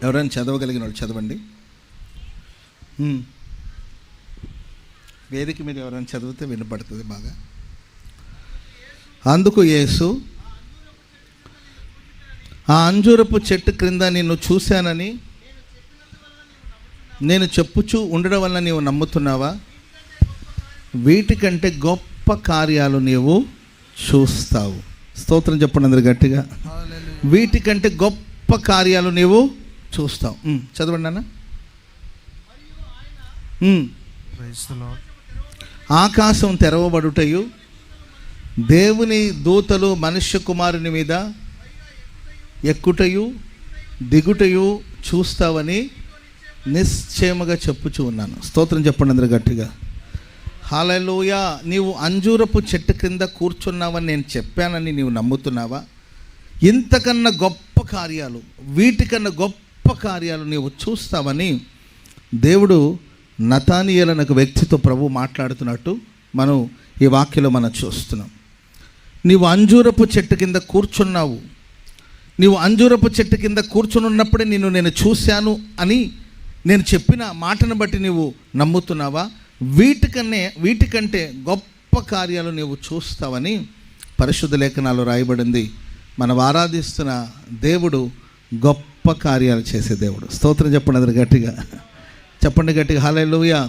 ఎవరైనా చదవగలిగిన వాళ్ళు చదవండి. వేదిక మీద ఎవరైనా చదివితే వినపడుతుంది బాగా. అందుకు యేసు, ఆ అంజూరపు చెట్టు క్రింద నిన్ను చూశానని నేను చెప్పుచూ ఉండడం వల్ల నీవు నమ్ముతున్నావా? వీటికంటే గొప్ప కార్యాలు నీవు చూస్తావు. స్తోత్రం చెప్పండి అందరు గట్టిగా. వీటికంటే గొప్ప కార్యాలు నీవు చూస్తావు. చదవండి అన్న. ఆకాశం తెరవబడుటయు దేవుని దూతలు మనుష్య కుమారుని మీద ఎక్కుటయు దిగుటయు చూస్తావని నిశ్చయముగా చెప్పుచూ ఉన్నాను. స్తోత్రం చెప్పండి అందరు గట్టిగా. హల్లెలూయా. నీవు అంజూరపు చెట్టు క్రింద కూర్చున్నావని నేను చెప్పానని నీవు నమ్ముతున్నావా? ఇంతకన్నా గొప్ప కార్యాలు, వీటికన్నా గొప్ప కార్యాలు నీవు చూస్తావని దేవుడు నతానియేలు అనే వ్యక్తితో ప్రభు మాట్లాడుతున్నట్టు మనం ఈ వాక్యలో మనం చూస్తున్నాం. నీవు అంజూరపు చెట్టు కింద కూర్చున్నావు, నీవు అంజూరపు చెట్టు కింద కూర్చుని ఉన్నప్పుడే నేను చూశాను అని నేను చెప్పిన మాటను బట్టి నీవు నమ్ముతున్నావా? వీటికంటే గొప్ప కార్యాలు నీవు చూస్తావని పరిశుద్ధ లేఖనాలు రాయబడింది. మనం ఆరాధిస్తున్న దేవుడు గొప్ప కార్యాలు చేసే దేవుడు. స్తోత్రం చెప్పండి అందరు గట్టిగా. చెప్పండి గట్టిగా హల్లెలూయా.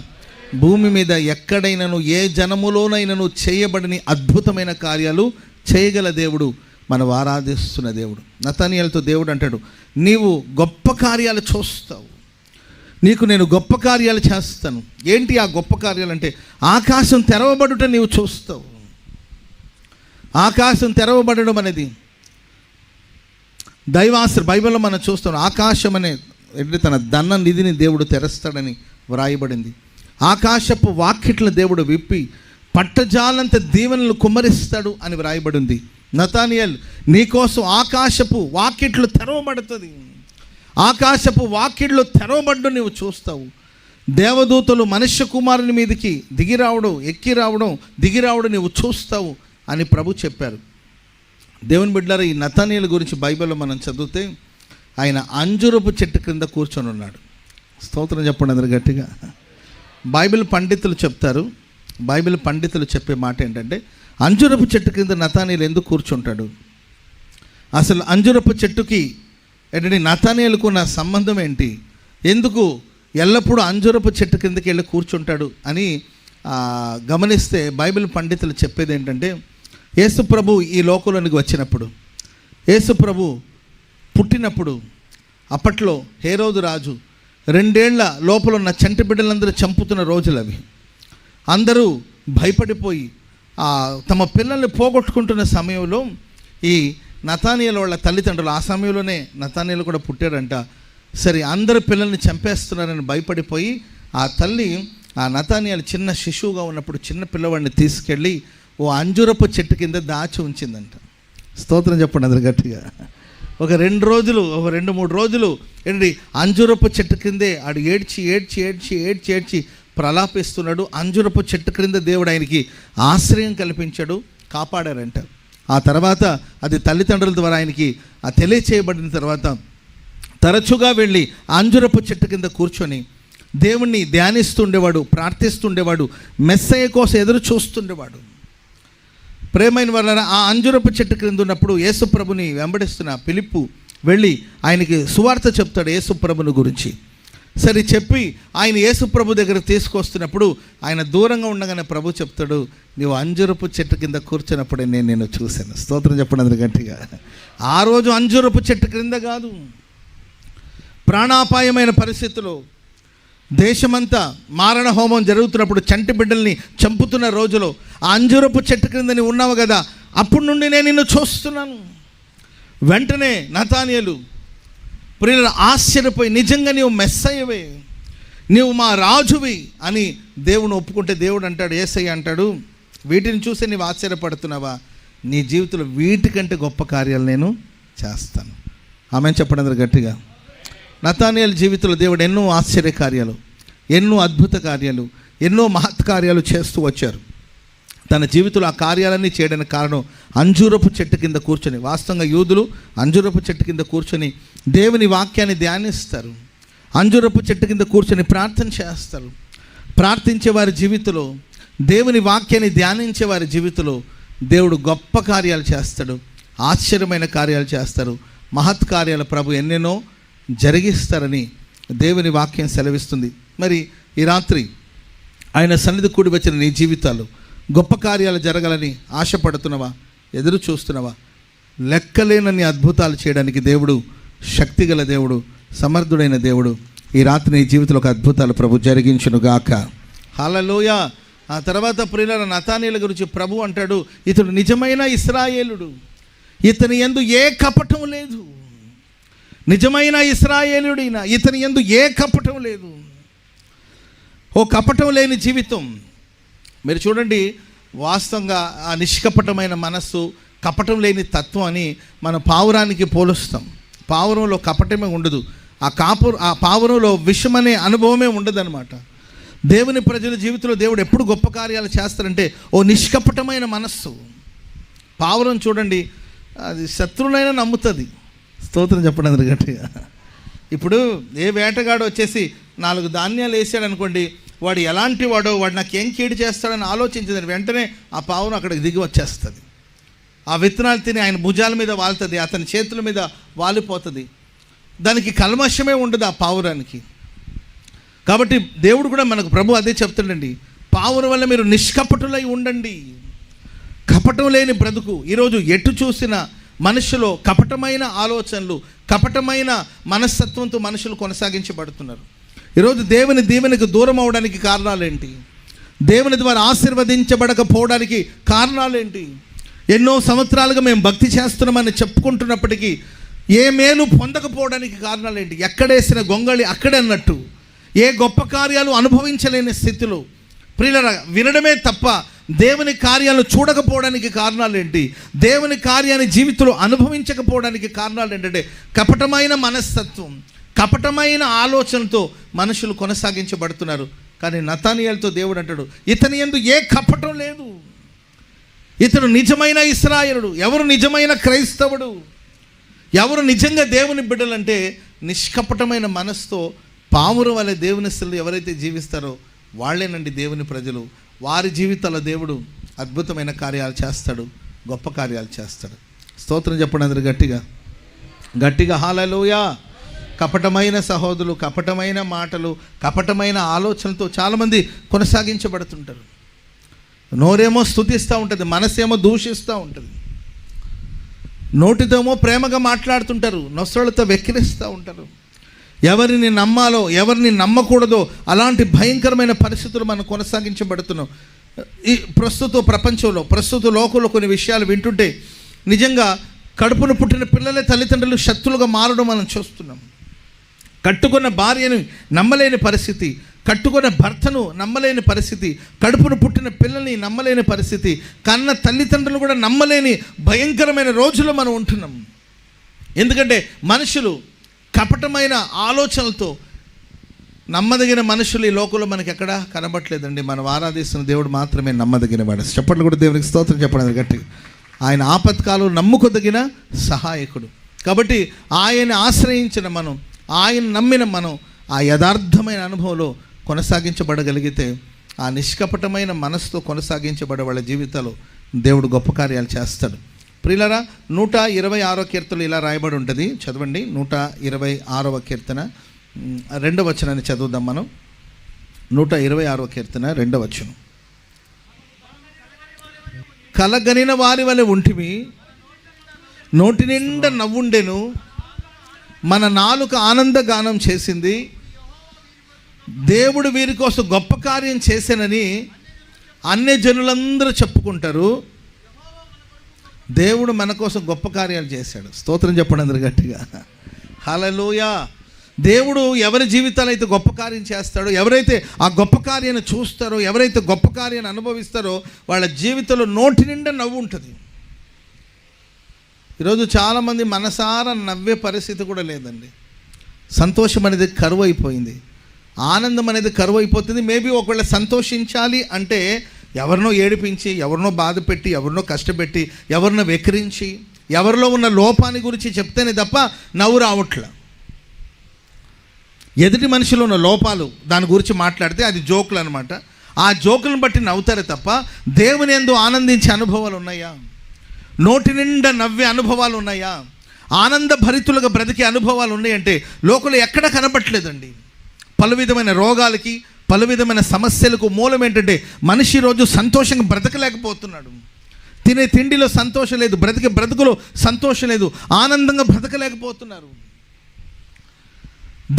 భూమి మీద ఎక్కడైనాను ఏ జనములోనైనాను చేయబడిన అద్భుతమైన కార్యాలు చేయగల దేవుడు మనం ఆరాధిస్తున్న దేవుడు. నతానియేలుతో దేవుడు అంటాడు, నీవు గొప్ప కార్యాలు చూస్తావు, నీకు నేను గొప్ప కార్యాలు చేస్తాను. ఏంటి ఆ గొప్ప కార్యాలు అంటే, ఆకాశం తెరవబడుట నీవు చూస్తావు. ఆకాశం తెరవబడడం అనేది దైవాశ్ర బైబిల్లో మనం చూస్తాం. ఆకాశం అనే తన ధన నిధిని దేవుడు తెరస్తాడని వ్రాయబడింది. ఆకాశపు వాకిట్ల దేవుడు విప్పి పట్టజాలంత దీవెనలు కుమ్మరిస్తాడు అని వ్రాయబడింది. నతానియేల్, నీకోసం ఆకాశపు వాకిట్లు తెరవబడుతుంది. ఆకాశపు వాకిళ్ళు తెరవబడ్డు నీవు చూస్తావు. దేవదూతలు మనుష్య కుమారుని మీదకి దిగి రావడం, ఎక్కి రావడం, దిగి రావడం నీవు చూస్తావు అని ప్రభు చెప్పారు. దేవుని బిడ్డలారా, ఈ నతానియేలు గురించి బైబిల్లో మనం చదివితే ఆయన అంజూరపు చెట్టు క్రింద కూర్చొని ఉన్నాడు. స్తోత్రం చెప్పండి అందరు గట్టిగా. బైబిల్ పండితులు చెప్తారు, బైబిల్ పండితులు చెప్పే మాట ఏంటంటే, అంజూరపు చెట్టు కింద నతానియేలు ఎందుకు కూర్చుంటాడు? అసలు అంజూరపు చెట్టుకి ఏంటంటే నతానియేలుకు ఉన్న సంబంధం ఏంటి? ఎందుకు ఎల్లప్పుడూ అంజూరపు చెట్టు కిందకి వెళ్ళి కూర్చుంటాడు అని గమనిస్తే బైబిల్ పండితులు చెప్పేది ఏంటంటే, యేసు ప్రభు ఈ లోకంలోనికి వచ్చినప్పుడు, యేసు ప్రభు పుట్టినప్పుడు, అప్పట్లో హేరోదు రాజు 2 ఏళ్ల లోపల ఉన్న చంటి బిడ్డలందరూ చంపుతున్న రోజులు అవి. అందరూ భయపడిపోయి తమ పిల్లల్ని పోగొట్టుకుంటున్న సమయంలో ఈ నతానియేలు వాళ్ళ తల్లిదండ్రులు, ఆ సమయంలోనే నతానియేలు కూడా పుట్టాడంట. సరే, అందరు పిల్లల్ని చంపేస్తున్నారని భయపడిపోయి ఆ తల్లి ఆ నతానియేలు చిన్న శిశువుగా ఉన్నప్పుడు చిన్న పిల్లవాడిని తీసుకెళ్ళి ఓ అంజూరపు చెట్టు కింద దాచి ఉంచిందంట. స్తోత్రం చెప్పండి అందరు గట్టిగా. ఒక 2-3 రోజులు ఏంటి అంజూరపు చెట్టు కిందే ఆడు ఏడ్చి ప్రలాపిస్తున్నాడు. అంజూరపు చెట్టు క్రింద దేవుడు ఆయనకి ఆశ్రయం కల్పించాడు, కాపాడారంట. ఆ తర్వాత అది తల్లిదండ్రుల ద్వారా ఆయనకి తెలియచేయబడిన తర్వాత తరచుగా వెళ్ళి అంజూరపు చెట్టు కింద కూర్చొని దేవుణ్ణి ధ్యానిస్తుండేవాడు, ప్రార్థిస్తుండేవాడు, మెస్సయ్య కోసం ఎదురు చూస్తుండేవాడు. ప్రేమైన వాళ్ళ ఆ అంజూరపు చెట్టు క్రింద ఉన్నప్పుడు యేసు ప్రభుని వెంబడిస్తున్న ఫిలిప్పు వెళ్ళి ఆయనకి సువార్త చెప్తాడు యేసు ప్రభుని గురించి. సరే చెప్పి ఆయన యేసు ప్రభు దగ్గర తీసుకొస్తున్నప్పుడు ఆయన దూరంగా ఉండగానే ప్రభు చెప్తాడు, నీవు అంజూరపు చెట్టు కింద కూర్చున్నప్పుడే నేను చూశాను. స్తోత్రం చెప్పండి అందరు గట్టిగా. ఆ రోజు అంజూరపు చెట్టు క్రింద కాదు, ప్రాణాపాయమైన పరిస్థితుల్లో దేశమంతా మారణ హోమం జరుగుతున్నప్పుడు చంటి బిడ్డల్ని చంపుతున్న రోజులో ఆ అంజూరపు చెట్టు క్రింద నీవు ఉన్నావు కదా, అప్పటి నుండి నేను నిన్ను చూస్తున్నాను. వెంటనే నతానియేలు ప్రియులను ఆశ్చర్యపోయి, నిజంగా నీవు మెస్సయ్యవే, నీవు మా రాజువి అని దేవుని ఒప్పుకుంటే దేవుడు అంటాడు, యేసయ్య అంటాడు, వీటిని చూసి నీవు ఆశ్చర్యపడుతున్నావా? నీ జీవితంలో వీటికంటే గొప్ప కార్యాలు నేను చేస్తాను. ఆమె చెప్పండి అందరు గట్టిగా. నతానియేలు జీవితంలో దేవుడు ఎన్నో ఆశ్చర్య కార్యాలు, ఎన్నో అద్భుత కార్యాలు, ఎన్నో మహత్ కార్యాలు చేస్తూ వచ్చారు. తన జీవితంలో ఆ కార్యాలన్నీ చేయడానికి కారణం అంజూరపు చెట్టు కింద కూర్చొని, వాస్తవంగా యూదులు అంజూరపు చెట్టు కింద కూర్చొని దేవుని వాక్యాన్ని ధ్యానిస్తారు. అంజూరపు చెట్టు కింద కూర్చొని ప్రార్థన చేస్తారు. ప్రార్థించే వారి జీవితంలో, దేవుని వాక్యాన్ని ధ్యానించే వారి జీవితంలో దేవుడు గొప్ప కార్యాలు చేస్తాడు, ఆశ్చర్యమైన కార్యాలు చేస్తారు, మహత్ కార్యాలు ప్రభు ఎన్నెన్నో జరిగిస్తారని దేవుని వాక్యం సెలవిస్తుంది. మరి ఈ రాత్రి ఆయన సన్నిధి కూడి వచ్చిన నీ జీవితాలు గొప్ప కార్యాలు జరగాలని ఆశపడుతున్నావా? ఎదురు చూస్తున్నావా? లెక్కలేనన్ని అద్భుతాలు చేయడానికి దేవుడు శక్తిగల దేవుడు, సమర్థుడైన దేవుడు. ఈ రాత్రి నీ జీవితంలో ఒక అద్భుతాలు ప్రభు జరిగించునుగాక. హల్లెలూయా. ఆ తర్వాత ప్రియుల నతానీయుల గురించి ప్రభు అంటాడు, ఇతడు నిజమైన ఇశ్రాయేలుడు, ఇతని యందు ఏ కపటం లేదు. నిజమైన ఇశ్రాయేలుడిన ఇతని యందు ఏ కపటం లేదు. ఓ కపటం లేని జీవితం. మీరు చూడండి, వాస్తవంగా ఆ నిష్కపటమైన మనస్సు, కపటం లేని తత్వం అని మన పావురానికి పోలుస్తాం. పావురంలో కపటమే ఉండదు. ఆ పావురంలో విషం అనే అనుభవమే ఉండదన్నమాట. దేవుని ప్రజల జీవితంలో దేవుడు ఎప్పుడు గొప్ప కార్యాలు చేస్తారంటే ఓ నిష్కపటమైన మనస్సు. పావురం చూడండి, అది శత్రువునైనా నమ్ముతుంది. స్తోత్రం చెప్పండి గట్టిగా. ఇప్పుడు ఏ వేటగాడు వచ్చేసి 4 ధాన్యాలు వేసాడు అనుకోండి, వాడు ఎలాంటి వాడో, వాడు నాకు ఏం కీడు చేస్తాడని ఆలోచించదని వెంటనే ఆ పావురం అక్కడికి దిగి వచ్చేస్తుంది. ఆ విత్తనాలు తిని ఆయన భుజాల మీద వాలుతుంది, అతని చేతుల మీద వాలిపోతుంది. దానికి కల్మషమే ఉండదు ఆ పావురానికి. కాబట్టి దేవుడు కూడా మనకు ప్రభు అదే చెప్తాడండి, పావురం వల్ల మీరు నిష్కపటులై ఉండండి. కపటం లేని బ్రతుకు. ఈరోజు ఎటు చూసిన మనుషులో కపటమైన ఆలోచనలు, కపటమైన మనస్తత్వంతో మనుషులు కొనసాగించబడుతున్నారు. ఈరోజు దేవుని దీవెనకు దూరం అవడానికి కారణాలేంటి? దేవుని ద్వారా ఆశీర్వదించబడకపోవడానికి కారణాలేంటి? ఎన్నో సంవత్సరాలుగా మేము భక్తి చేస్తున్నామని చెప్పుకుంటున్నప్పటికీ ఏ మేలు పొందకపోవడానికి కారణాలేంటి? ఎక్కడేసిన గొంగళి అక్కడే అన్నట్టు ఏ గొప్ప కార్యాలు అనుభవించలేని స్థితిలో ప్రియులరా వినడమే తప్ప దేవుని కార్యాలు చూడకపోవడానికి కారణాలేంటి? దేవుని కార్యాన్ని జీవితంలో అనుభవించకపోవడానికి కారణాలు ఏంటంటే కపటమైన మనస్తత్వం, కపటమైన ఆలోచనతో మనుషులు కొనసాగించబడుతున్నారు. కానీ నతానీయులతో దేవుడు అంటాడు, ఇతని యందు ఏ కపటం లేదు, ఇతడు నిజమైన ఇశ్రాయేలుడు. ఎవరు నిజమైన క్రైస్తవుడు, ఎవరు నిజంగా దేవుని బిడ్డలంటే నిష్కపటమైన మనసుతో పావురం వలె దేవుని స్థితిలో ఎవరైతే జీవిస్తారో వాళ్ళేనండి దేవుని ప్రజలు. వారి జీవితాల్లో దేవుడు అద్భుతమైన కార్యాలు చేస్తాడు, గొప్ప కార్యాలు చేస్తాడు. స్తోత్రం చెప్పండి అందరు గట్టిగా గట్టిగా. హల్లెలూయా. కపటమైన సహోదరులు, కపటమైన మాటలు, కపటమైన ఆలోచనలతో చాలామంది కొనసాగించబడుతుంటారు. నోరేమో స్తుతిస్తూ ఉంటుంది, మనసేమో దూషిస్తూ ఉంటుంది. నోటితోమో ప్రేమగా మాట్లాడుతుంటారు, నొసళ్ళతో వెక్కిరిస్తూ ఉంటారు. ఎవరిని నమ్మాలో ఎవరిని నమ్మకూడదో అలాంటి భయంకరమైన పరిస్థితులు మనం కొనసాగించబడుతున్నాం. ఈ ప్రస్తుత ప్రపంచంలో, ప్రస్తుత లోకంలో కొన్ని విషయాలు వింటుంటే నిజంగా కడుపును పుట్టిన పిల్లలే తల్లిదండ్రులు శత్రులుగా మారడం మనం చూస్తున్నాం. కట్టుకున్న భార్యను నమ్మలేని పరిస్థితి, కట్టుకున్న భర్తను నమ్మలేని పరిస్థితి, కడుపును పుట్టిన పిల్లల్ని నమ్మలేని పరిస్థితి, కన్న తల్లిదండ్రులు కూడా నమ్మలేని భయంకరమైన రోజుల్లో మనం ఉంటున్నాం. ఎందుకంటే మనుషులు కపటమైన ఆలోచనలతో నమ్మదగిన మనుషులు ఈ లోకంలో మనకి ఎక్కడా కనబట్లేదండి. మనం ఆరాధిస్తున్న దేవుడు మాత్రమే నమ్మదగిన వాడు. చెప్పండి కూడా దేవునికి స్తోత్రం చెప్పండి గట్టిగా. ఆయన ఆపత్కాలం నమ్ముకోదగిన సహాయకుడు. కాబట్టి ఆయన ఆశ్రయించిన మనం, ఆయన నమ్మిన మనం ఆ యథార్థమైన అనుభవంలో కొనసాగించబడగలిగితే, ఆ నిష్కపటమైన మనసుతో కొనసాగించబడే వాళ్ళ జీవితాల్లో దేవుడు గొప్ప కార్యాలు చేస్తాడు. ప్రియులరా, 126వ కీర్తనలో ఇలా రాయబడి ఉంటుంది, చదవండి. 126వ కీర్తన 2వ వచనాన్ని చదువుదాం మనం. 126వ కీర్తన 2వ వచనం. కలగనిన వారి వలె ఉంటిమి, నోటి నిండా నవ్వుండెను, మన నాలుక ఆనందగానం చేసింది. దేవుడు వీరి కోసం గొప్ప కార్యం చేశానని అన్యజనులందరూ చెప్పుకుంటారు. దేవుడు మన కోసం గొప్ప కార్యాలు చేశాడు. స్తోత్రం చెప్పండి అందరు గట్టిగా. హల్లెలూయా. దేవుడు ఎవరి జీవితాలు అయితే గొప్ప కార్యం చేస్తాడో, ఎవరైతే ఆ గొప్ప కార్యాన్ని చూస్తారో, ఎవరైతే గొప్ప కార్యాన్ని అనుభవిస్తారో వాళ్ళ జీవితంలో నోటి నిండా నవ్వు ఉంటుంది. ఈరోజు చాలామంది మనసారా నవ్వే పరిస్థితి కూడా లేదండి. సంతోషం అనేది కరువు అయిపోయింది, ఆనందం అనేది కరువు అయిపోతుంది. మేబీ ఒకవేళ సంతోషించాలి అంటే ఎవరినో ఏడిపించి, ఎవరినో బాధ పెట్టి, ఎవరినో కష్టపెట్టి, ఎవరినో వెక్కిరించి, ఎవరిలో ఉన్న లోపాన్ని గురించి చెప్తేనే తప్ప నవ్వు రావట్ల. ఎదుటి మనిషిలో ఉన్న లోపాలు దాని గురించి మాట్లాడితే అది జోకులు అనమాట. ఆ జోకులను బట్టి నవ్వుతారే తప్ప దేవుని యందు ఆనందించే అనుభవాలు ఉన్నాయా? నోటి నిండా నవ్వే అనుభవాలు ఉన్నాయా? ఆనంద భరితులుగా బ్రతికే అనుభవాలు ఉన్నాయంటే లోకంలో ఎక్కడ కనబట్టలేదండి. పలు విధమైన రోగాలకి, పలు విధమైన సమస్యలకు మూలం ఏంటంటే మనిషి రోజు సంతోషంగా బ్రతకలేకపోతున్నాడు. తినే తిండిలో సంతోషం లేదు, బ్రతికే బ్రతుకులో సంతోషం లేదు, ఆనందంగా బ్రతకలేకపోతున్నారు.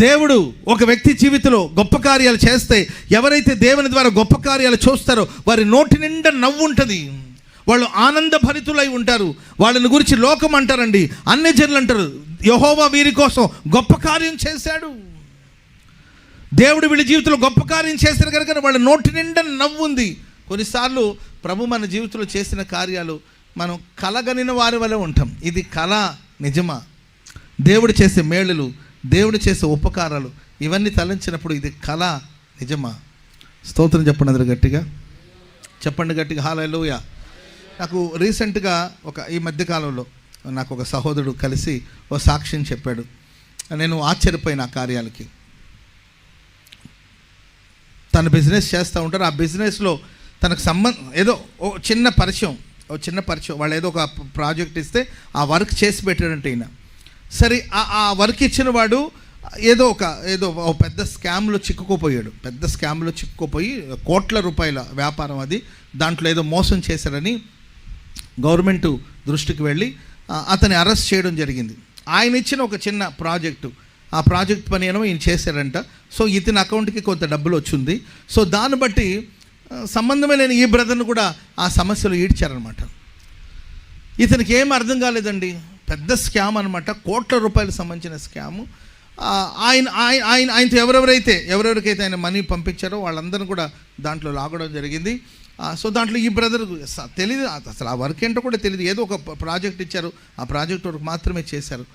దేవుడు ఒక వ్యక్తి జీవితంలో గొప్ప కార్యాలు చేస్తే, ఎవరైతే దేవుని ద్వారా గొప్ప కార్యాలు చూస్తారో వారి నోటి నిండా నవ్వు ఉంటుంది, వాళ్ళు ఆనంద భరితులై ఉంటారు. వాళ్ళని గురించి లోకం అంటారండి, అన్ని జనులు అంటారు, యెహోవా వీరి కోసం గొప్ప కార్యం చేశాడు. దేవుడు వీళ్ళ జీవితంలో గొప్ప కార్యం చేశారు కనుక వాళ్ళ నోటి నిండా నవ్వు ఉంది. కొన్నిసార్లు ప్రభు మన జీవితంలో చేసిన కార్యాలు మనం కలగనిన వారి వలె ఉంటాం. ఇది కళ నిజమా? దేవుడు చేసే మేలులు, దేవుడు చేసే ఉపకారాలు ఇవన్నీ తలంచినప్పుడు ఇది కళ నిజమా? స్తోత్రం చెప్పండి అందరూ గట్టిగా, చెప్పండి గట్టిగా హల్లెలూయా. నాకు రీసెంట్గా ఈ మధ్యకాలంలో నాకు ఒక సహోదరుడు కలిసి ఓ సాక్ష్యం చెప్పాడు. నేను ఆశ్చర్యపోయిన ఆ కార్యాలకి. తను బిజినెస్ చేస్తూ ఉంటారు. ఆ బిజినెస్లో తనకు ఏదో చిన్న పరిచయం వాళ్ళు ఏదో ఒక ప్రాజెక్ట్ ఇస్తే ఆ వర్క్ చేసి పెట్టాడంటే ఈయన. సరే ఆ వర్క్ ఇచ్చిన వాడు ఏదో పెద్ద స్కామ్లో చిక్కుకుపోయి కోట్ల రూపాయల వ్యాపారం అది, దాంట్లో ఏదో మోసం చేశారని గవర్నమెంట్ దృష్టికి వెళ్ళి అతన్ని అరెస్ట్ చేయడం జరిగింది. ఆయన ఇచ్చిన ఒక చిన్న ప్రాజెక్టు, ఆ ప్రాజెక్ట్ పని ఏమో ఈయన చేశారంట. సో ఇతని అకౌంట్కి కొంత డబ్బులు వచ్చింది. సో దాన్ని బట్టి సంబంధమే లేని ఈ బ్రదర్ను కూడా ఆ సమస్యలు ఈడ్చారనమాట. ఇతనికి ఏం అర్థం కాలేదండి, పెద్ద స్కామ్ అనమాట, కోట్ల రూపాయలకు సంబంధించిన స్కాము. ఆయనతో ఎవరెవరికైతే ఆయన మనీ పంపించారో వాళ్ళందరూ కూడా దాంట్లో లాగడం జరిగింది. సో దాంట్లో ఈ బ్రదర్ తెలియదు, అసలు ఆ వర్క్ ఏంటో కూడా తెలియదు. ఏదో ఒక ప్రాజెక్ట్ ఇచ్చారు, ఆ ప్రాజెక్ట్ వరకు మాత్రమే చేశారు.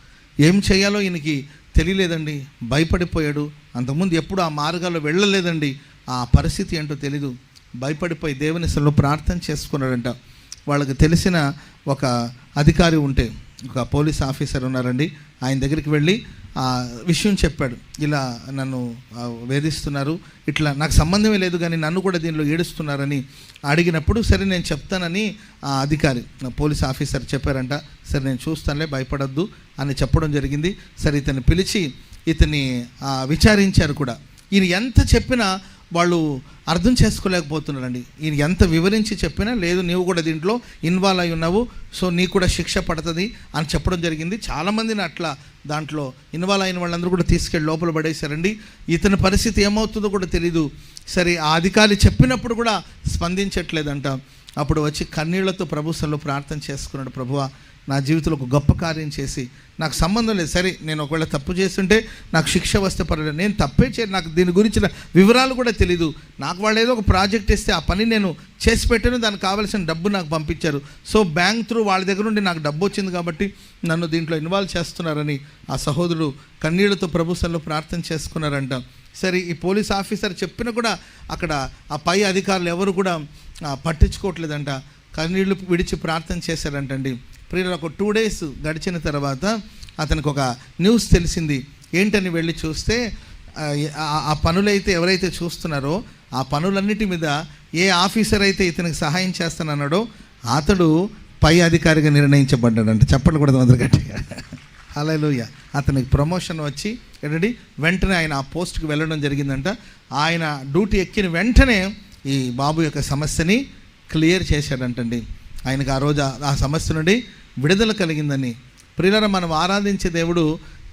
ఏం చేయాలో ఈయనకి తెలియలేదండి, భయపడిపోయాడు. అంతకుముందు ఎప్పుడు ఆ మార్గాల్లో వెళ్ళలేదండి. ఆ పరిస్థితి ఏంటో తెలీదు, భయపడిపోయి దేవుని సన్నిధిలో ప్రార్థన చేసుకున్నాడంట. వాళ్ళకి తెలిసిన ఒక అధికారి ఉంటే, ఒక పోలీస్ ఆఫీసర్ ఉన్నారండి, ఆయన దగ్గరికి వెళ్ళి ఆ విషయం చెప్పాడు. ఇలా నన్ను వేధిస్తున్నారు, ఇట్లా నాకు సంబంధమే లేదు కానీ నన్ను కూడా దీనిలో ఏడుస్తున్నారని అడిగినప్పుడు, సరే నేను చెప్తానని ఆ అధికారి పోలీస్ ఆఫీసర్ చెప్పారంట. సరే నేను చూస్తానులే, భయపడొద్దు అని చెప్పడం జరిగింది. సరే ఇతన్ని పిలిచి ఇతన్ని విచారించారు కూడా. ఈయన ఎంత చెప్పినా వాళ్ళు అర్థం చేసుకోలేకపోతున్నారండి. ఈయన ఎంత వివరించి చెప్పినా లేదు, నీవు కూడా దీంట్లో ఇన్వాల్వ్ అయి ఉన్నావు, సో నీకు కూడా శిక్ష పడుతుంది అని చెప్పడం జరిగింది. చాలామందిని అట్లా దాంట్లో ఇన్వాల్వ్ అయిన వాళ్ళందరూ కూడా తీసుకెళ్ళి లోపల పడేశారండి. ఇతని పరిస్థితి ఏమవుతుందో కూడా తెలీదు. సరే ఆ అధికారి చెప్పినప్పుడు కూడా స్పందించట్లేదంట. అప్పుడు వచ్చి కన్నీళ్లతో ప్రభు సన్నిధిలో ప్రార్థన చేసుకున్నాడు. ప్రభువా, నా జీవితంలో ఒక గొప్ప కార్యం చేసి, నాకు సంబంధం లేదు, సరే నేను ఒకవేళ తప్పు చేస్తుంటే నాకు శిక్ష వస్తే పర్వాలేదు, నేను తప్పే నాకు దీని గురించిన వివరాలు కూడా తెలీదు, నాకు వాళ్ళు ఏదో ఒక ప్రాజెక్ట్ ఇస్తే ఆ పని నేను చేసి పెట్టాను, దానికి కావాల్సిన డబ్బు నాకు పంపించారు, సో బ్యాంక్ త్రూ వాళ్ళ దగ్గర నుండి నాకు డబ్బు వచ్చింది కాబట్టి నన్ను దీంట్లో ఇన్వాల్వ్ చేస్తున్నారని ఆ సహోదరుడు కన్నీళ్లతో ప్రభు సన్నిధిలో ప్రార్థన చేసుకున్నారంట. సరే ఈ పోలీస్ ఆఫీసర్ చెప్పినా కూడా అక్కడ ఆ పై అధికారులు ఎవరు కూడా పట్టించుకోవట్లేదంట. కన్నీళ్లు విడిచి ప్రార్థన చేశారంటండి. ప్రియులు, ఒక 2 days గడిచిన తర్వాత అతనికి ఒక న్యూస్ తెలిసింది. ఏంటని వెళ్ళి చూస్తే ఆ పనులైతే ఎవరైతే చూస్తున్నారో ఆ పనులన్నిటి మీద ఏ ఆఫీసర్ అయితే ఇతనికి సహాయం చేస్తానన్నాడో అతడు పై అధికారిగా నిర్ణయించబడ్డాడంట. చెప్పండి కూడా అందరు గట్టిగా హల్లెలూయా. అతనికి ప్రమోషన్ వచ్చి ఏంటండి వెంటనే ఆయన ఆ పోస్ట్కి వెళ్ళడం జరిగిందంట. ఆయన డ్యూటీ ఎక్కిన వెంటనే ఈ బాబు యొక్క సమస్యని క్లియర్ చేశాడంటండి. ఆయనకు ఆ రోజు ఆ సమస్య నుండి విడుదల కలిగిందని. ప్రియులారా, మనం ఆరాధించే దేవుడు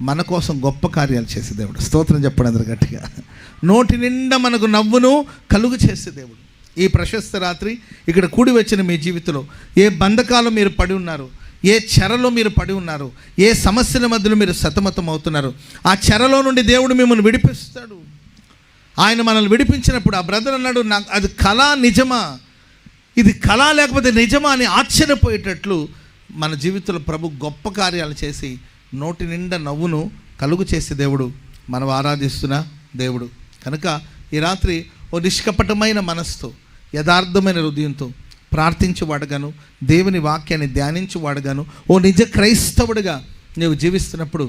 మన కోసం గొప్ప కార్యాలు చేసే దేవుడు. స్తోత్రం చెప్పండి అందరు గట్టిగా. నోటి నిండా మనకు నవ్వును కలుగు చేసే దేవుడు. ఈ ప్రశస్త రాత్రి ఇక్కడ కూడి వచ్చిన మీ జీవితంలో ఏ బంధకాలు మీరు పడి ఉన్నారు, ఏ చెరలో మీరు పడి ఉన్నారు, ఏ సమస్యల మధ్యలో మీరు సతమతం అవుతున్నారు, ఆ చెరలో నుండి దేవుడు మిమ్మల్ని విడిపిస్తాడు. ఆయన మనల్ని విడిపించినప్పుడు ఆ బ్రదర్ అన్నాడు, నాకు అది కళ నిజమా, ఇది కళ లేకపోతే నిజమా అని ఆశ్చర్యపోయేటట్లు మన జీవితంలో ప్రభు గొప్ప కార్యాలు చేసి నోటి నిండా నవ్వును కలుగు చేసే దేవుడు మనం ఆరాధిస్తున్న దేవుడు. కనుక ఈ రాత్రి ఓ నిష్కపటమైన మనస్సుతో యథార్థమైన హృదయంతో ప్రార్థించేవాడుగాను, దేవుని వాక్యాన్ని ధ్యానించేవాడుగాను, ఓ నిజ క్రైస్తవుడిగా నీవు జీవిస్తున్నప్పుడు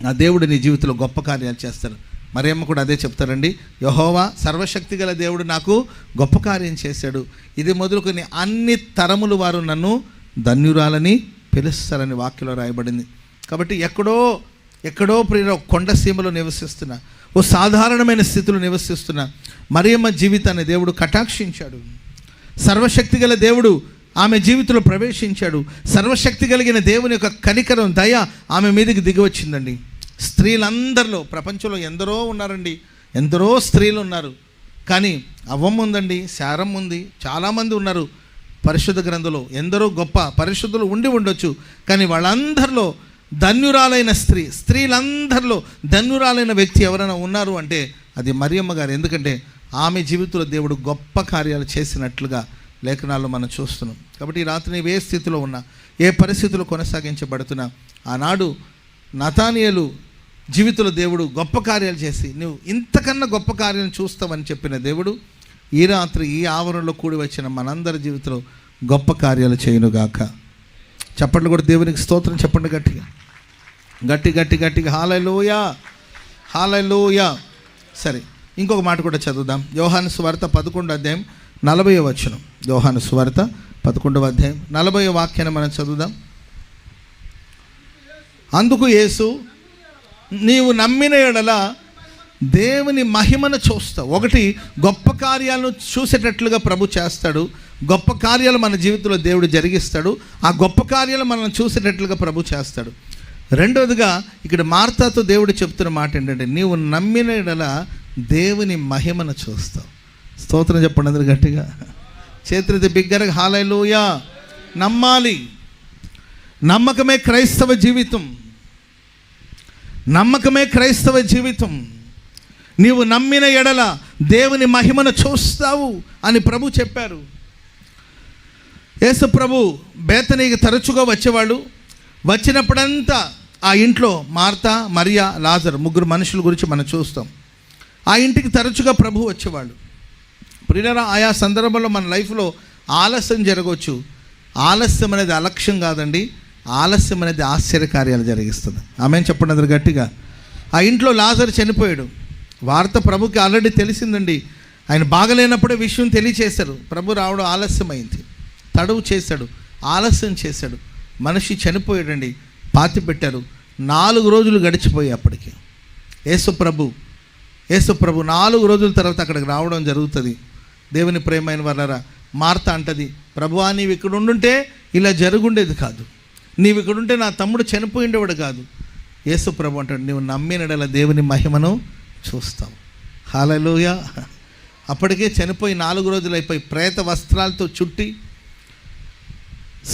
ఆ దేవుడు నీ జీవితంలో గొప్ప కార్యాలు చేస్తారు. మరియమ్మ కూడా అదే చెప్తారండి, యెహోవా సర్వశక్తి గల దేవుడు నాకు గొప్ప కార్యం చేశాడు, ఇది మొదలుకొని అన్ని తరములు వారు నన్ను ధన్యురాలని పిలుస్తారని వాక్యంలో రాయబడింది. కాబట్టి ఎక్కడో ప్రియ కొండసీమలో నివసిస్తున్న, ఓ సాధారణమైన స్థితిలో నివసిస్తున్న మరియమ్మ జీవితాన్ని దేవుడు కటాక్షించాడు. సర్వశక్తి గల దేవుడు ఆమె జీవితంలో ప్రవేశించాడు. సర్వశక్తి కలిగిన దేవుని యొక్క కనికరం, దయ ఆమె మీదకి దిగి వచ్చిందండి. స్త్రీలందరిలో, ప్రపంచంలో ఎందరో ఉన్నారండి, ఎందరో స్త్రీలు ఉన్నారు. కానీ అవ్వమ్మ ఉందండి, శారమ్మ ఉంది, చాలామంది ఉన్నారు పరిశుద్ధ గ్రంథంలో. ఎందరో గొప్ప పరిశుద్ధులు ఉండి ఉండొచ్చు, కానీ వాళ్ళందరిలో ధన్యురాలైన స్త్రీలందరిలో ధన్యురాలైన వ్యక్తి ఎవరైనా ఉన్నారు అంటే అది మరియమ్మ గారు. ఎందుకంటే ఆమె జీవితంలో దేవుడు గొప్ప కార్యాలు చేసినట్లుగా లేఖనాల్లో మనం చూస్తున్నాం. కాబట్టి ఈ రాత్రి నీవు ఏ స్థితిలో ఉన్నా, ఏ పరిస్థితుల్లో కొనసాగించబడుతున్నా, ఆనాడు నతానియేలు జీవితంలో దేవుడు గొప్ప కార్యాలు చేసి నువ్వు ఇంతకన్నా గొప్ప కార్యాలు చూస్తావని చెప్పిన దేవుడు ఈ రాత్రి ఈ ఆవరణలో కూడి వచ్చిన మనందరి జీవితంలో గొప్ప కార్యాలు చేయునుగాక. చప్పట్లు కూడా దేవునికి స్తోత్రం చెప్పండి గట్టిగా, గట్టిగా హల్లెలూయా, హల్లెలూయా. సరే, ఇంకొక మాట కూడా చదువుదాం. యోహాను సువార్త 11:40. యోహాను సువార్త 11:40 వాక్యాన్ని మనం చదువుదాం. అందుకు యేసు, నీవు నమ్మిన యెడల దేవుని మహిమను చూస్తావు. ఒకటి, గొప్ప కార్యాలను చూసేటట్లుగా ప్రభు చేస్తాడు. గొప్ప కార్యాలు మన జీవితంలో దేవుడు జరిగిస్తాడు. ఆ గొప్ప కార్యాలు మనం చూసేటట్లుగా ప్రభు చేస్తాడు. రెండవదిగా ఇక్కడ మార్తాతో దేవుడు చెప్తున్న మాట ఏంటంటే, నీవు నమ్మిన యెడల దేవుని మహిమను చూస్తావు. స్తోత్రం చెప్పండి అందరు గట్టిగా, చేతులెత్తి బిగ్గరగా హల్లెలూయా. నమ్మాలి. నమ్మకమే క్రైస్తవ జీవితం. నమ్మకమే క్రైస్తవ జీవితం. నీవు నమ్మిన యెడల దేవుని మహిమను చూస్తావు అని ప్రభు చెప్పారు. యేసు ప్రభు బేతనీకి తరచుగా వచ్చేవాళ్ళు. వచ్చినప్పుడంతా ఆ ఇంట్లో మార్తా, మరియా, లాజరు ముగ్గురు మనుషుల గురించి మనం చూస్తాం. ఆ ఇంటికి తరచుగా ప్రభు వచ్చేవాళ్ళు. ప్రియులారా, ఆయా సందర్భంలో మన లైఫ్లో ఆలస్యం జరగవచ్చు. ఆలస్యం అనేది అలక్ష్యం కాదండి, ఆలస్యం అనేది ఆశ్చర్యకార్యాలు జరిగిస్తుంది. ఆమెను చెప్పండి అందరు గట్టిగా. ఆ ఇంట్లో లాజరు చనిపోయాడు. వార్త ప్రభుకి ఆల్రెడీ తెలిసిందండి. ఆయన బాగలేనప్పుడే విషయం తెలియచేశారు. ప్రభు రావడం ఆలస్యమైంది, తడువు చేశాడు, ఆలస్యం చేశాడు. మనిషి చనిపోయాడండి, పాతి పెట్టారు. 4 రోజులు గడిచిపోయి అప్పటికి యేసు ప్రభు 4 రోజుల తర్వాత అక్కడికి రావడం జరుగుతుంది. దేవుని ప్రేమైన వాళ్ళరా, మార్త అంటది, ప్రభువా నీవు ఇక్కడ ఉండుంటే ఇలా జరుగుండేది కాదు, నీవు ఇక్కడ ఉంటే నా తమ్ముడు చనిపోయిండేవాడు కాదు. యేసు ప్రభు అంటాడు, నీవు నమ్మినడల దేవుని మహిమను చూస్తావు. హల్లెలూయా. అప్పటికే చనిపోయి 4 రోజులు అయిపోయి ప్రేత వస్త్రాలతో చుట్టి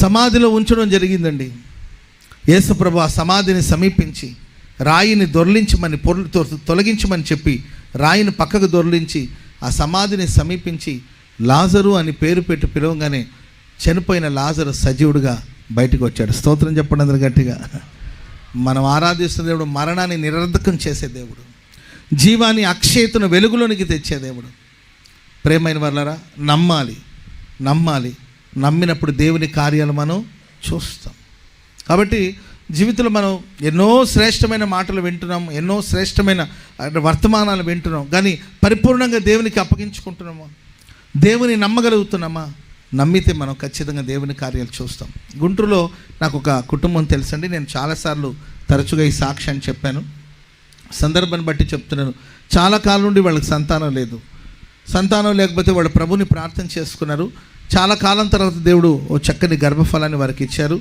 సమాధిలో ఉంచడం జరిగిందండి. యేసు ప్రభు ఆ సమాధిని సమీపించి రాయిని దొర్లించమని, పొర్లుతో తొలగించమని చెప్పి రాయిని పక్కకు దొర్లించి ఆ సమాధిని సమీపించి లాజరు అని పేరు పెట్టి పిలవగానే చనిపోయిన లాజరు సజీవుడుగా బయటకు వచ్చాడు. స్తోత్రం చెప్పండి అందరు గట్టిగా. మనం ఆరాధిస్తున్న దేవుడు మరణాన్ని నిరర్ధకం చేసే దేవుడు, జీవాన్ని అక్షయతను వెలుగులోనికి తెచ్చే దేవుడు. ప్రేమైన వాళ్ళరా, నమ్మాలి. నమ్మినప్పుడు దేవుని కార్యాలు మనం చూస్తాం. కాబట్టి జీవితంలో మనం ఎన్నో శ్రేష్టమైన మాటలు వింటున్నాం, ఎన్నో శ్రేష్టమైన వర్తమానాలు వింటున్నాం, కానీ పరిపూర్ణంగా దేవునికి అప్పగించుకుంటున్నామా? దేవుని నమ్మగలుగుతున్నామా? నమ్మితే మనం ఖచ్చితంగా దేవుని కార్యాలు చూస్తాం. గుంటూరులో నాకు ఒక కుటుంబం తెలుసండి. నేను చాలాసార్లు తరచుగా ఈ సాక్ష్యాన్ని చెప్పాను. సందర్భాన్ని బట్టి చెప్తున్నాను. చాలా కాలం నుండి వాళ్ళకి సంతానం లేదు. సంతానం లేకపోతే వాళ్ళు ప్రభుని ప్రార్థన చేసుకున్నారు. చాలా కాలం తర్వాత దేవుడు ఓ చక్కని గర్భఫలాన్ని వారికి ఇచ్చారు.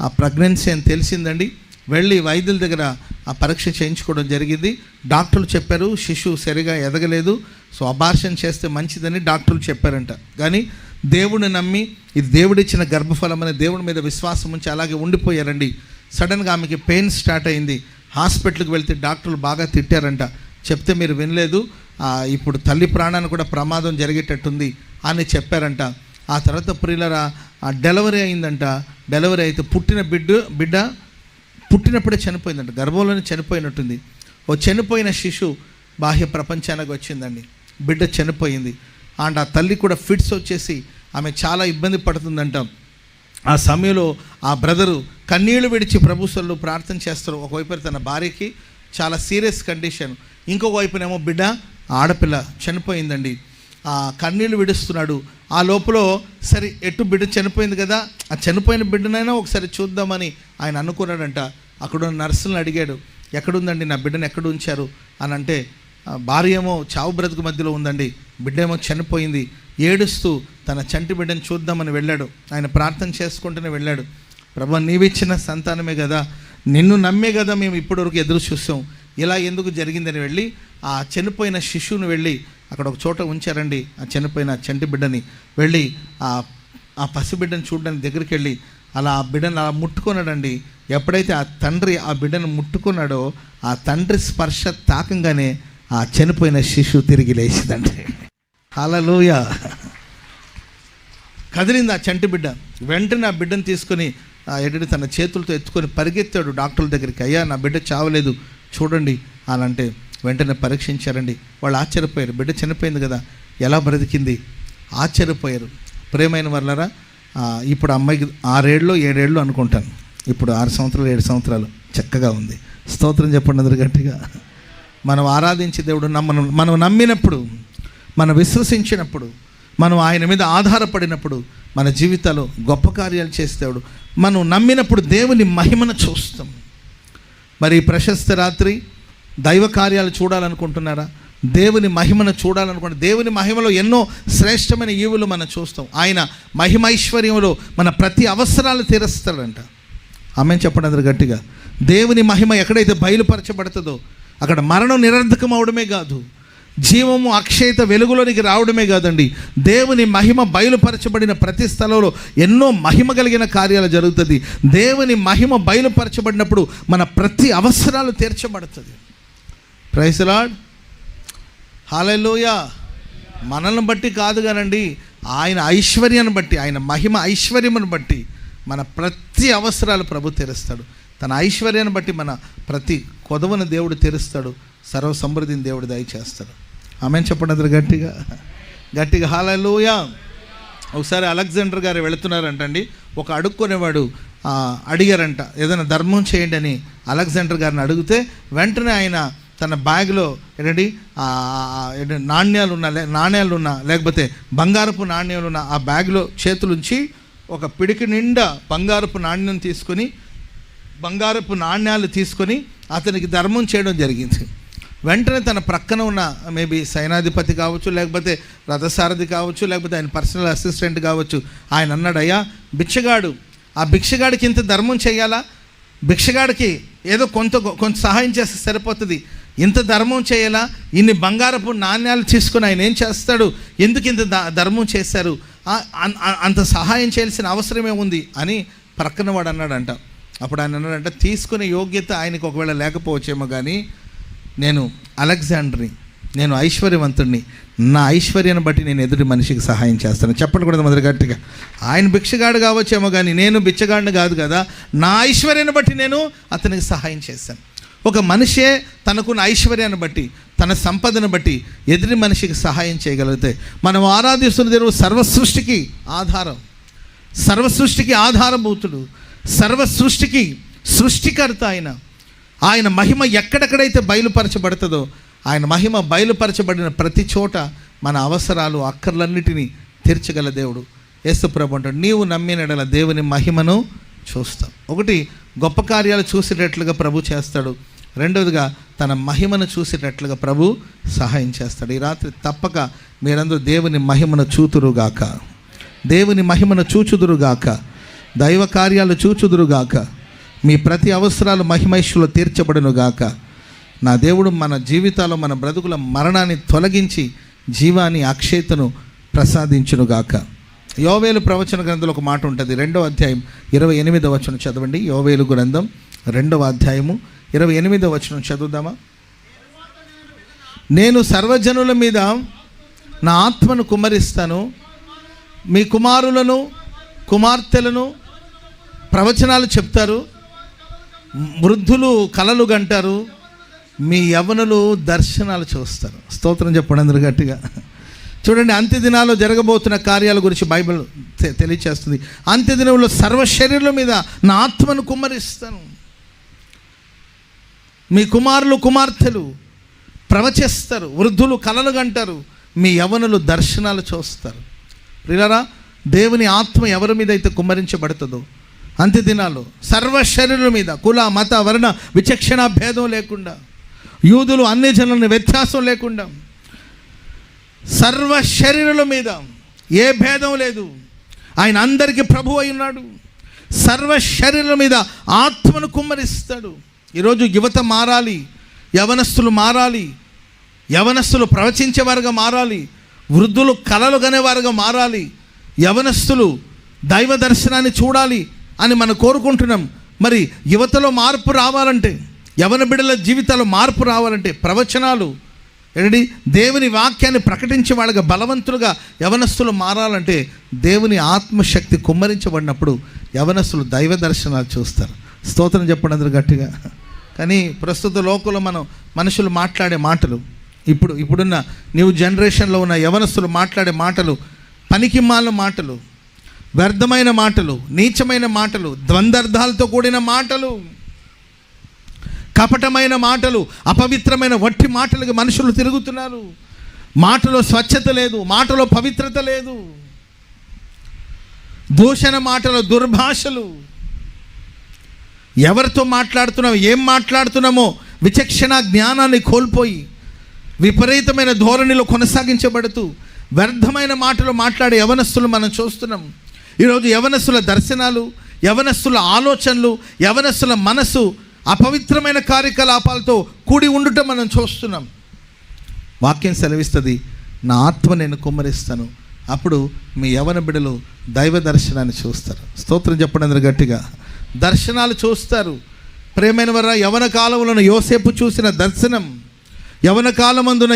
ఆ ప్రెగ్నెన్సీ అని తెలిసిందండి. వెళ్ళి వైద్యుల దగ్గర ఆ పరీక్ష చేయించుకోవడం జరిగింది. డాక్టర్లు చెప్పారు శిశువు సరిగా ఎదగలేదు, సో అబార్షన్ చేస్తే మంచిదని డాక్టర్లు చెప్పారంట. కానీ దేవుడిని నమ్మి ఇది దేవుడిచ్చిన గర్భఫలం అనే దేవుడి మీద విశ్వాసం ఉంచి అలాగే ఉండిపోయారండి. సడన్గా ఆమెకి పెయిన్ స్టార్ట్ అయింది. హాస్పిటల్కి వెళ్తే డాక్టర్లు బాగా తిట్టారంట. చెప్తే మీరు వినలేదు, ఇప్పుడు తల్లి ప్రాణాన్ని కూడా ప్రమాదం జరిగేటట్టుంది అని చెప్పారంట. ఆ తర్వాత ప్రియులరా డెలివరీ అయిందంట. డెలివరీ అయితే పుట్టిన బిడ్డ పుట్టినప్పుడే చనిపోయిందంట, గర్భంలోనే చనిపోయినట్టుంది. ఓ చనిపోయిన శిశువు బాహ్య ప్రపంచానికి వచ్చిందండి. బిడ్డ చనిపోయింది. అండ్ ఆ తల్లి కూడా ఫిట్స్ వచ్చేసి ఆమె చాలా ఇబ్బంది పడుతుందంట. ఆ సమయంలో ఆ బ్రదరు కన్నీళ్లు విడిచి ప్రభుత్వంలో ప్రార్థన చేస్తారు. ఒకవైపు తన భార్యకి చాలా సీరియస్ కండిషన్, ఇంకొక వైపునేమో బిడ్డ ఆడపిల్ల చనిపోయిందండి. ఆ కన్నీళ్లు విడుస్తున్నాడు. ఆ లోపల సరే ఎటు బిడ్డ చనిపోయింది కదా, ఆ చనిపోయిన బిడ్డనైనా ఒకసారి చూద్దామని ఆయన అనుకున్నాడంట. అక్కడ నర్సులను అడిగాడు, ఎక్కడుందండి నా బిడ్డను ఎక్కడ ఉంచారు అని. అంటే భార్య ఏమో చావు బ్రతుకు మధ్యలో ఉందండి, బిడ్డ ఏమో చనిపోయింది. ఏడుస్తూ తన చంటి బిడ్డను చూద్దామని వెళ్ళాడు. ఆయన ప్రార్థన చేసుకుంటూనే వెళ్ళాడు. ప్రభు నీవిచ్చిన సంతానమే కదా, నిన్ను నమ్మే కదా మేము ఇప్పటివరకు ఎదురు చూసాం, ఇలా ఎందుకు జరిగిందని వెళ్ళి ఆ చనిపోయిన శిశువుని వెళ్ళి అక్కడ ఒక చోట ఉంచారండి. ఆ చనిపోయిన చంటి బిడ్డని వెళ్ళి ఆ పసిబిడ్డను చూడడానికి దగ్గరికి వెళ్ళి అలా ఆ బిడ్డను అలా ముట్టుకున్నాడండి. ఎప్పుడైతే ఆ తండ్రి ఆ బిడ్డను ముట్టుకున్నాడో ఆ తండ్రి స్పర్శ తాకంగానే ఆ చనిపోయిన శిశువు తిరిగి లేచిందండి. హల్లెలూయా. కదిలింది ఆ చంటి బిడ్డ. వెంటనే ఆ బిడ్డను తీసుకొని తన చేతులతో ఎత్తుకొని పరిగెత్తాడు డాక్టర్ల దగ్గరికి. అయ్యా నా బిడ్డ చావలేదు చూడండి అని అంటే వెంటనే పరీక్షించారండి. వాళ్ళు ఆశ్చర్యపోయారు, బిడ్డ చనిపోయింది కదా ఎలా బ్రతికింది, ఆశ్చర్యపోయారు. ప్రేమైన వాళ్ళరా, ఇప్పుడు అమ్మాయికి 6 ఏళ్ళు 7 ఏళ్ళు అనుకుంటాను, ఇప్పుడు 6 సంవత్సరాలు 7 సంవత్సరాలు చక్కగా ఉంది. స్తోత్రం చెప్పండి అందరు గట్టిగా. మనం ఆరాధించే దేవుడు మనం నమ్మినప్పుడు, మనం విశ్వసించినప్పుడు, మనం ఆయన మీద ఆధారపడినప్పుడు మన జీవితాల్లో గొప్ప కార్యాలు చేసేవాడు. మనం నమ్మినప్పుడు దేవుని మహిమను చూస్తాం. మరి ప్రశస్త రాత్రి దైవ కార్యాలు చూడాలనుకుంటున్నారా? దేవుని మహిమను చూడాలనుకుంటే దేవుని మహిమలో ఎన్నో శ్రేష్టమైన ఈవులు మనం చూస్తాం. ఆయన మహిమైశ్వర్యంలో మన ప్రతి అవసరాలు తీరుస్తాడంట. ఆమేన్ చెప్పండి అందరు గట్టిగా. దేవుని మహిమ ఎక్కడైతే బయలుపరచబడుతుందో అక్కడ మరణం నిరర్ధకం అవడమే కాదు, జీవము అక్షయత వెలుగులోనికి రావడమే కాదండి, దేవుని మహిమ బయలుపరచబడిన ప్రతి స్థలంలో ఎన్నో మహిమ కలిగిన కార్యాలు జరుగుతుంది. దేవుని మహిమ బయలుపరచబడినప్పుడు మన ప్రతి అవసరాలు తీర్చబడుతుంది. Praise the Lord. హల్లెలూయా. మనల్ని బట్టి కాదు కానండి, ఆయన ఐశ్వర్యాన్ని బట్టి, ఆయన మహిమ ఐశ్వర్యమును బట్టి మన ప్రతి అవసరాలు ప్రభు తీరుస్తాడు. తన ఐశ్వర్యాన్ని బట్టి మన ప్రతి కొదవను దేవుడు తీరుస్తాడు. సర్వ సమృద్ధిని దేవుడు దయచేస్తాడు. ఆమేన్ చెప్పండి అందరు గట్టిగా గట్టిగా. హల్లెలూయా. ఒకసారి అలెగ్జాండర్ గారు వెళుతున్నారంటండి. ఒక అడుక్కునేవాడు అడిగారంట, ఏదైనా ధర్మం చేయండి అని అలెగ్జాండర్ గారిని అడిగితే వెంటనే ఆయన తన బ్యాగ్లో ఏంటండి నాణ్యాలున్నా లేకపోతే బంగారపు నాణ్యాలున్న ఆ బ్యాగ్లో చేతులుంచి ఒక పిడికి నిండా బంగారపు నాణ్యాలు తీసుకొని అతనికి ధర్మం చేయడం జరిగింది. వెంటనే తన ప్రక్కన ఉన్న మేబీ సైనాధిపతి కావచ్చు, లేకపోతే రథసారథి కావచ్చు, లేకపోతే ఆయన పర్సనల్ అసిస్టెంట్ కావచ్చు, ఆయన అన్నాడు, అయ్యా బిచ్చగాడు, ఆ భిక్షగాడికి ఇంత ధర్మం చేయాలా? భిక్షగాడికి ఏదో కొంత సహాయం చేస్తే సరిపోతుంది, ఇంత ధర్మం చేయాలా? ఇన్ని బంగారపు నాణ్యాలు తీసుకొని ఆయన ఏం చేస్తాడు? ఎందుకు ఇంత ధర్మం చేశారు? అంత సహాయం చేయాల్సిన అవసరమే ఉంది అని ప్రక్కన వాడు అన్నాడంట. అప్పుడు ఆయన అన్నాడంట, తీసుకునే యోగ్యత ఆయనకు ఒకవేళ లేకపోవచ్చేమో కానీ నేను అలెగ్జాండర్ని, నేను ఐశ్వర్యవంతుడిని, నా ఐశ్వర్యాన్ని బట్టి నేను ఎదుటి మనిషికి సహాయం చేస్తాను. చెప్పండి కూడా మొదటి గట్టిగా. ఆయన భిక్షగాడు కావచ్చేమో కానీ నేను బిచ్చగాడిని కాదు కదా, నా ఐశ్వర్యాన్ని బట్టి నేను అతనికి సహాయం చేశాను. ఒక మనిషే తనకున్న ఐశ్వర్యాన్ని బట్టి, తన సంపదను బట్టి ఎదుటి మనిషికి సహాయం చేయగలిగితే మనం ఆరాధిస్తున్న దేవుడు సర్వసృష్టికి ఆధారం, సర్వసృష్టికి ఆధారభూతుడు, సర్వసృష్టికి సృష్టికర్త ఆయన మహిమ ఎక్కడెక్కడైతే బయలుపరచబడుతుందో ఆయన మహిమ బయలుపరచబడిన ప్రతి చోట మన అవసరాలు అక్కర్లన్నిటినీ తీర్చగల దేవుడు యేసు ప్రభు అంటాడు, నీవు నమ్మినడల దేవుని మహిమను చూస్తావు. ఒకటి, గొప్ప కార్యాలు చూసేటట్లుగా ప్రభు చేస్తాడు. రెండవదిగా తన మహిమను చూసేటట్లుగా ప్రభు సహాయం చేస్తాడు. ఈ రాత్రి తప్పక మీరందరూ దేవుని మహిమను చూతురుగాక, దేవుని మహిమను చూచుదురుగాక, దైవ కార్యాలు చూచుదురుగాక, మీ ప్రతి అవసరాలు మహిమైశ్వలో తీర్చబడునుగాక. నా దేవుడు మన జీవితాల్లో మన బ్రతుకుల మరణాన్ని తొలగించి జీవాన్ని అక్షయతను ప్రసాదించునుగాక. యోవేలు ప్రవచన గ్రంథంలో ఒక మాట ఉంటుంది, 2వ అధ్యాయం 28వ వచనం చదవండి. యోవేలు గ్రంథం 2వ అధ్యాయము 28వ వచనం చదువుదామా? నేను సర్వజనుల మీద నా ఆత్మను కుమ్మరిస్తాను, మీ కుమారులను కుమార్తెలను ప్రవచనాలు చెప్తారు, వృద్ధులు కలలు గంటారు, మీ యవ్వనులు దర్శనాలు చూస్తారు. స్తోత్రం చెప్పండి అందరు గట్టిగా. చూడండి, అంత్యదినాల్లో జరగబోతున్న కార్యాల గురించి బైబిల్ తెలియచేస్తుంది. అంత్యదినంలో సర్వ శరీరుల మీద నా ఆత్మను కుమ్మరిస్తాను. మీ కుమారులు కుమార్తెలు ప్రవచిస్తారు, వృద్ధులు కలలు కంటారు, మీ యవ్వనులు దర్శనాలు చూస్తారు. ప్రియులారా, దేవుని ఆత్మ ఎవరి మీద అయితే కుమ్మరించబడుతుందో అంత్యదినాల్లో సర్వ శరీరుల మీద, కుల మత వర్ణ విచక్షణ భేదం లేకుండా, యూదులు అన్ని జనులను వ్యత్యాసం లేకుండా సర్వ శరీరుల మీద ఏ భేదం లేదు. ఆయన అందరికీ ప్రభు అయి ఉన్నాడు. సర్వ శరీరుల మీద ఆత్మను కుమ్మరిస్తాడు. ఈరోజు యువత మారాలి, యవనస్తులు మారాలి, యవనస్తులు ప్రవచించేవారుగా మారాలి, వృద్ధులు కలలు కనేవారుగా మారాలి, యవనస్తులు దైవ దర్శనాన్ని చూడాలి అని మనం కోరుకుంటున్నాం. మరి యువతలో మార్పు రావాలంటే, యవన బిడ్డల జీవితాల్లో మార్పు రావాలంటే ప్రవచనాలు ఏంటి, దేవుని వాక్యాన్ని ప్రకటించే వాళ్ళగా బలవంతులుగా యవనస్తులు మారాలంటే దేవుని ఆత్మశక్తి కుమ్మరించబడినప్పుడు యవనస్తులు దైవ దర్శనాలు చూస్తారు. స్తోత్రం చెప్పండి అందరూ గట్టిగా. కానీ ప్రస్తుత లోకంలో మనుషులు మాట్లాడే మాటలు, ఇప్పుడున్న న్యూ జనరేషన్లో ఉన్న యవనస్తులు మాట్లాడే మాటలు పనికిమాల మాటలు, వ్యర్థమైన మాటలు, నీచమైన మాటలు, ద్వంద్వార్థాలతో కూడిన మాటలు, కపటమైన మాటలు, అపవిత్రమైన వట్టి మాటలుగా మనుషులు తిరుగుతున్నారు. మాటలో స్వచ్ఛత లేదు, మాటలో పవిత్రత లేదు, దూషణ మాటలు, దుర్భాషలు. ఎవరితో మాట్లాడుతున్నామో, ఏం మాట్లాడుతున్నామో విచక్షణ జ్ఞానాన్ని కోల్పోయి విపరీతమైన ధోరణిలో కొనసాగించబడుతూ వ్యర్థమైన మాటలు మాట్లాడే యవనస్తులు మనం చూస్తున్నాం. ఈరోజు యవనస్తుల దర్శనాలు, యవనస్తుల ఆలోచనలు, యవనస్తుల మనసు అపవిత్రమైన కార్యకలాపాలతో కూడి ఉండటం మనం చూస్తున్నాం. వాక్యం సెలవిస్తుంది, నా ఆత్మ నేను కుమ్మరిస్తాను, అప్పుడు మీ యవన బిడ్డలు దైవ దర్శనాన్ని చూస్తారు. స్తోత్రం చెప్పండి అందరూ గట్టిగా. దర్శనాలు చూస్తారు. ప్రేమైన వారా, యవన కాలంలో యోసేపు చూసిన దర్శనం, యవన కాలమందున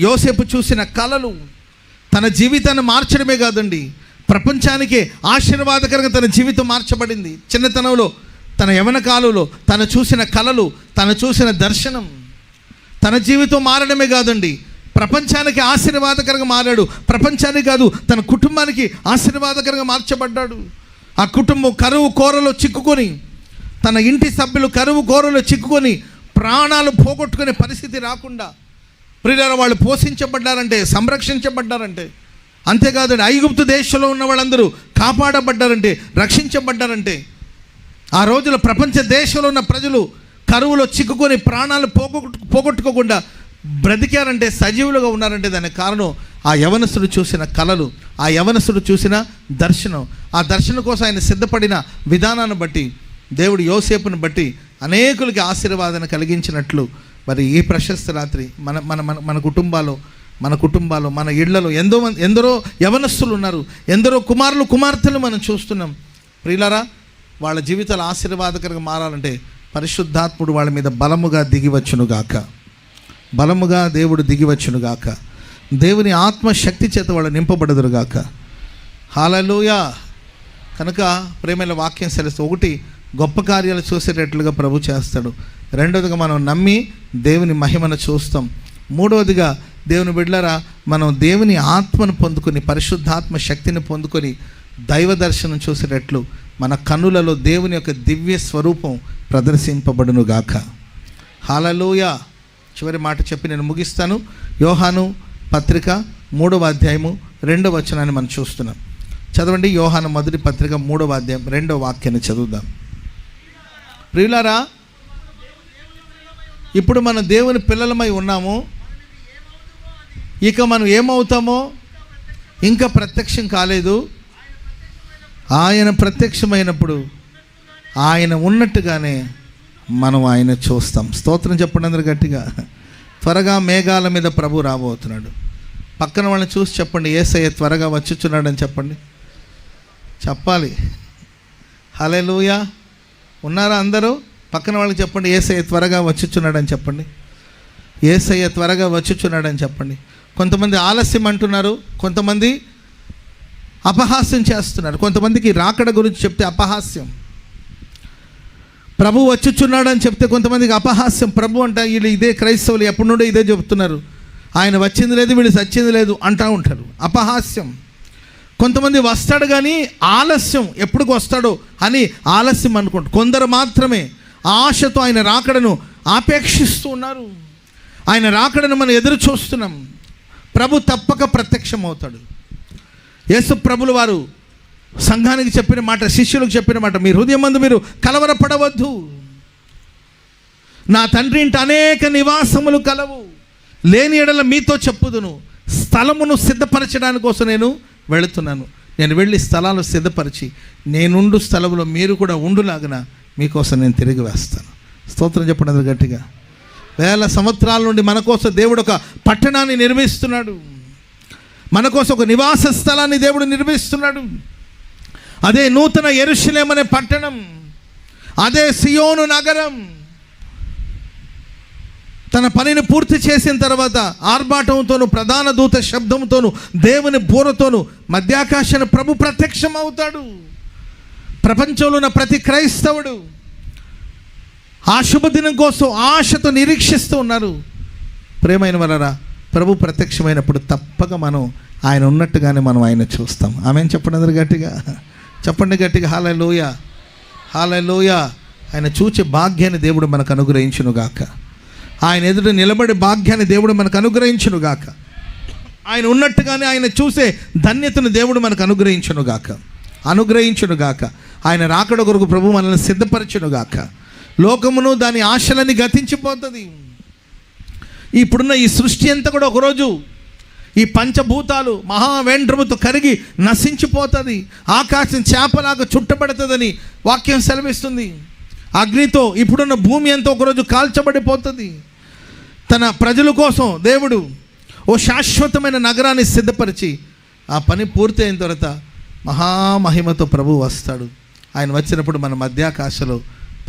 యోసేపు చూసిన కలలు తన జీవితాన్ని మార్చడమే కాదండి, ప్రపంచానికే ఆశీర్వాదకరంగా తన జీవితం మార్చబడింది. చిన్నతనంలో, తన యవన కాలంలో తను చూసిన కలలు, తను చూసిన దర్శనం తన జీవితం మారడమే కాదండి, ప్రపంచానికి ఆశీర్వాదకరంగా మారాడు. ప్రపంచానికి కాదు, తన కుటుంబానికి ఆశీర్వాదకరంగా మార్చబడ్డాడు. ఆ కుటుంబం కరువు కోరలో చిక్కుకొని, తన ఇంటి సభ్యులు కరువు కోరలో చిక్కుకొని ప్రాణాలు పోగొట్టుకునే పరిస్థితి రాకుండా ప్రియులారా వాళ్ళు పోషించబడ్డారంటే, సంరక్షించబడ్డారంటే, అంతేకాదండి ఐగుప్తు దేశంలో ఉన్న వాళ్ళందరూ కాపాడబడ్డారంటే, రక్షించబడ్డారంటే, ఆ రోజుల ప్రపంచ దేశంలో ఉన్న ప్రజలు కరువులో చిక్కుకొని ప్రాణాలు పోగొట్టుకోకుండా బ్రతికారంటే, సజీవులుగా ఉన్నారంటే దానికి కారణం ఆ యవనస్తుడు చూసిన కలలు, ఆ యవనస్తుడు చూసిన దర్శనం. ఆ దర్శనం కోసం ఆయన సిద్ధపడిన విధానాన్ని బట్టి, దేవుడు యోసేపుని బట్టి అనేకులకి ఆశీర్వాదాన్ని కలిగించినట్లు మరి ఈ ప్రశస్త రాత్రి మన మన మన మన కుటుంబాలు మన ఇళ్లలో ఎందరో యవనస్తులు ఉన్నారు, ఎందరో కుమారులు కుమార్తెలు మనం చూస్తున్నాం. ప్రియులారా, వాళ్ళ జీవితాలు ఆశీర్వాదకరంగా మారాలంటే పరిశుద్ధాత్ముడు వాళ్ళ మీద బలముగా దిగివచ్చునుగాక, బలముగా దేవుడు దిగివచ్చునుగాక, దేవుని ఆత్మశక్తి చేత వాళ్ళు నింపబడదురుగాక. హల్లెలూయా. కనుక ప్రేమైన వాక్యం సెలవు, ఒకటి గొప్ప కార్యాలు చూసేటట్లుగా ప్రభు చేస్తాడు. రెండవదిగా మనం నమ్మి దేవుని మహిమను చూస్తాం. మూడవదిగా దేవుని బిడ్డలారా, మనం దేవుని ఆత్మను పొందుకొని, పరిశుద్ధాత్మ శక్తిని పొందుకొని దైవ దర్శనం చూసేటట్లు మన కన్నులలో దేవుని యొక్క దివ్య స్వరూపం ప్రదర్శింపబడునుగాక. హల్లెలూయా. చివరి మాట చెప్పి నేను ముగిస్తాను. యోహాను పత్రిక 3వ అధ్యాయము 2వ వచనాన్ని మనం చూస్తున్నాం. చదవండి. యోహాను మొదటి పత్రిక 3వ అధ్యాయం 2వ వాక్యాన్ని చదువుదాం. ప్రియులారా, ఇప్పుడు మనం దేవుని పిల్లలమై ఉన్నాము. ఇక మనం ఏమవుతామో ఇంకా ప్రత్యక్షం కాలేదు. ఆయన ప్రత్యక్షమైనప్పుడు ఆయన ఉన్నట్టుగానే మనం ఆయన చూస్తాం. స్తోత్రం చెప్పండి అందరూ గట్టిగా. త్వరగా మేఘాల మీద ప్రభు రాబోతున్నాడు. పక్కన వాళ్ళని చూసి చెప్పండి, యేసయ్య త్వరగా వచ్చుచున్నాడని చెప్పండి. చెప్పాలి. హల్లెలూయా. ఉన్నారా అందరూ? పక్కన వాళ్ళకి చెప్పండి, యేసయ్య త్వరగా వచ్చుచున్నాడని చెప్పండి. యేసయ్య త్వరగా వచ్చుచున్నాడని చెప్పండి. కొంతమంది ఆలస్యం అంటున్నారు, కొంతమంది అపహాస్యం చేస్తున్నారు. కొంతమందికి రాకడ గురించి చెప్తే అపహాస్యం, ప్రభు వచ్చుచున్నాడని చెప్తే కొంతమందికి అపహాస్యం. ప్రభు అంటే వీళ్ళు ఇదే క్రైస్తవులు ఎప్పటి నుండో ఇదే చెప్తున్నారు. ఆయన వచ్చింది లేదు, వీడు సచ్చింది లేదు అంటూ ఉంటారు. అపహాస్యం. కొంతమంది వస్తాడు కానీ ఆలస్యం, ఎప్పటికి వస్తాడో అని ఆలస్యం అనుకుంటారు. కొందరు మాత్రమే ఆశతో ఆయన రాకడను ఆపేక్షిస్తూ ఉన్నారు. ఆయన రాకడను మనం ఎదురు చూస్తున్నాం. ప్రభు తప్పక ప్రత్యక్షం అవుతాడు. యేసు ప్రభులు వారు సంఘానికి చెప్పిన మాట, శిష్యులకు చెప్పిన మాట, మీ హృదయమందు మీరు కలవరపడవద్దు, నా తండ్రి ఇంట అనేక నివాసములు కలవు, లేని ఎడల మీతో చెప్పుదును, స్థలమును సిద్ధపరచడానికి కోసం నేను వెళుతున్నాను. నేను వెళ్ళి స్థలాలు సిద్ధపరిచి నేనుండు స్థలంలో మీరు కూడా ఉండులాగిన మీకోసం నేను తిరిగి వేస్తాను. స్తోత్రం చెప్పండి గట్టిగా. వేల సంవత్సరాల నుండి మన కోసం దేవుడు ఒక పట్టణాన్ని నిర్మిస్తున్నాడు. మన కోసం ఒక నివాస స్థలాన్ని దేవుడు నిర్మిస్తున్నాడు. అదే నూతన యెరూషలేము అనే పట్టణం, అదే సియోను నగరం. తన పనిని పూర్తి చేసిన తర్వాత ఆర్భాటంతోను, ప్రధాన దూత శబ్దంతోను, దేవుని బూరతోను మధ్యాకాశాన ప్రభు ప్రత్యక్షం అవుతాడు. ప్రపంచంలో ఉన్న ప్రతి క్రైస్తవుడు ఆ శుభదినం కోసం ఆశతో నిరీక్షిస్తూ ఉన్నారు. ప్రేమైన వారరా, ప్రభు ప్రత్యక్షమైనప్పుడు తప్పక మనం ఆయన ఉన్నట్టుగానే మనం ఆయన చూస్తాం. ఆమెను చెప్పండి గట్టిగా, చెప్పండి గట్టిగా. హల్లెలూయా, హల్లెలూయా. ఆయన చూచే భాగ్యాన్ని దేవుడు మనకు అనుగ్రహించునుగాక. ఆయన ఎదుట నిలబడే భాగ్యాన్ని దేవుడు మనకు అనుగ్రహించునుగాక. ఆయన ఉన్నట్టుగానే ఆయన చూసే ధన్యతను దేవుడు మనకు అనుగ్రహించునుగాక. ఆయన రాకడ కొరకు ప్రభు మనల్ని సిద్ధపరచునుగాక. లోకమును దాని ఆశలని గతించిపోతుంది. ఇప్పుడున్న ఈ సృష్టి అంతా కూడా ఒకరోజు ఈ పంచభూతాలు మహావేంద్రముతో కరిగి నశించిపోతుంది. ఆకాశం చేపలాగా చుట్టబడుతుందని వాక్యం సెలవిస్తుంది. అగ్నితో ఇప్పుడున్న భూమి అంతా ఒకరోజు కాల్చబడిపోతుంది. తన ప్రజల కోసం దేవుడు ఓ శాశ్వతమైన నగరాన్ని సిద్ధపరిచి ఆ పని పూర్తి అయిన తర్వాత మహామహిమతో ప్రభు వస్తాడు. ఆయన వచ్చినప్పుడు మన మధ్యాకాశలో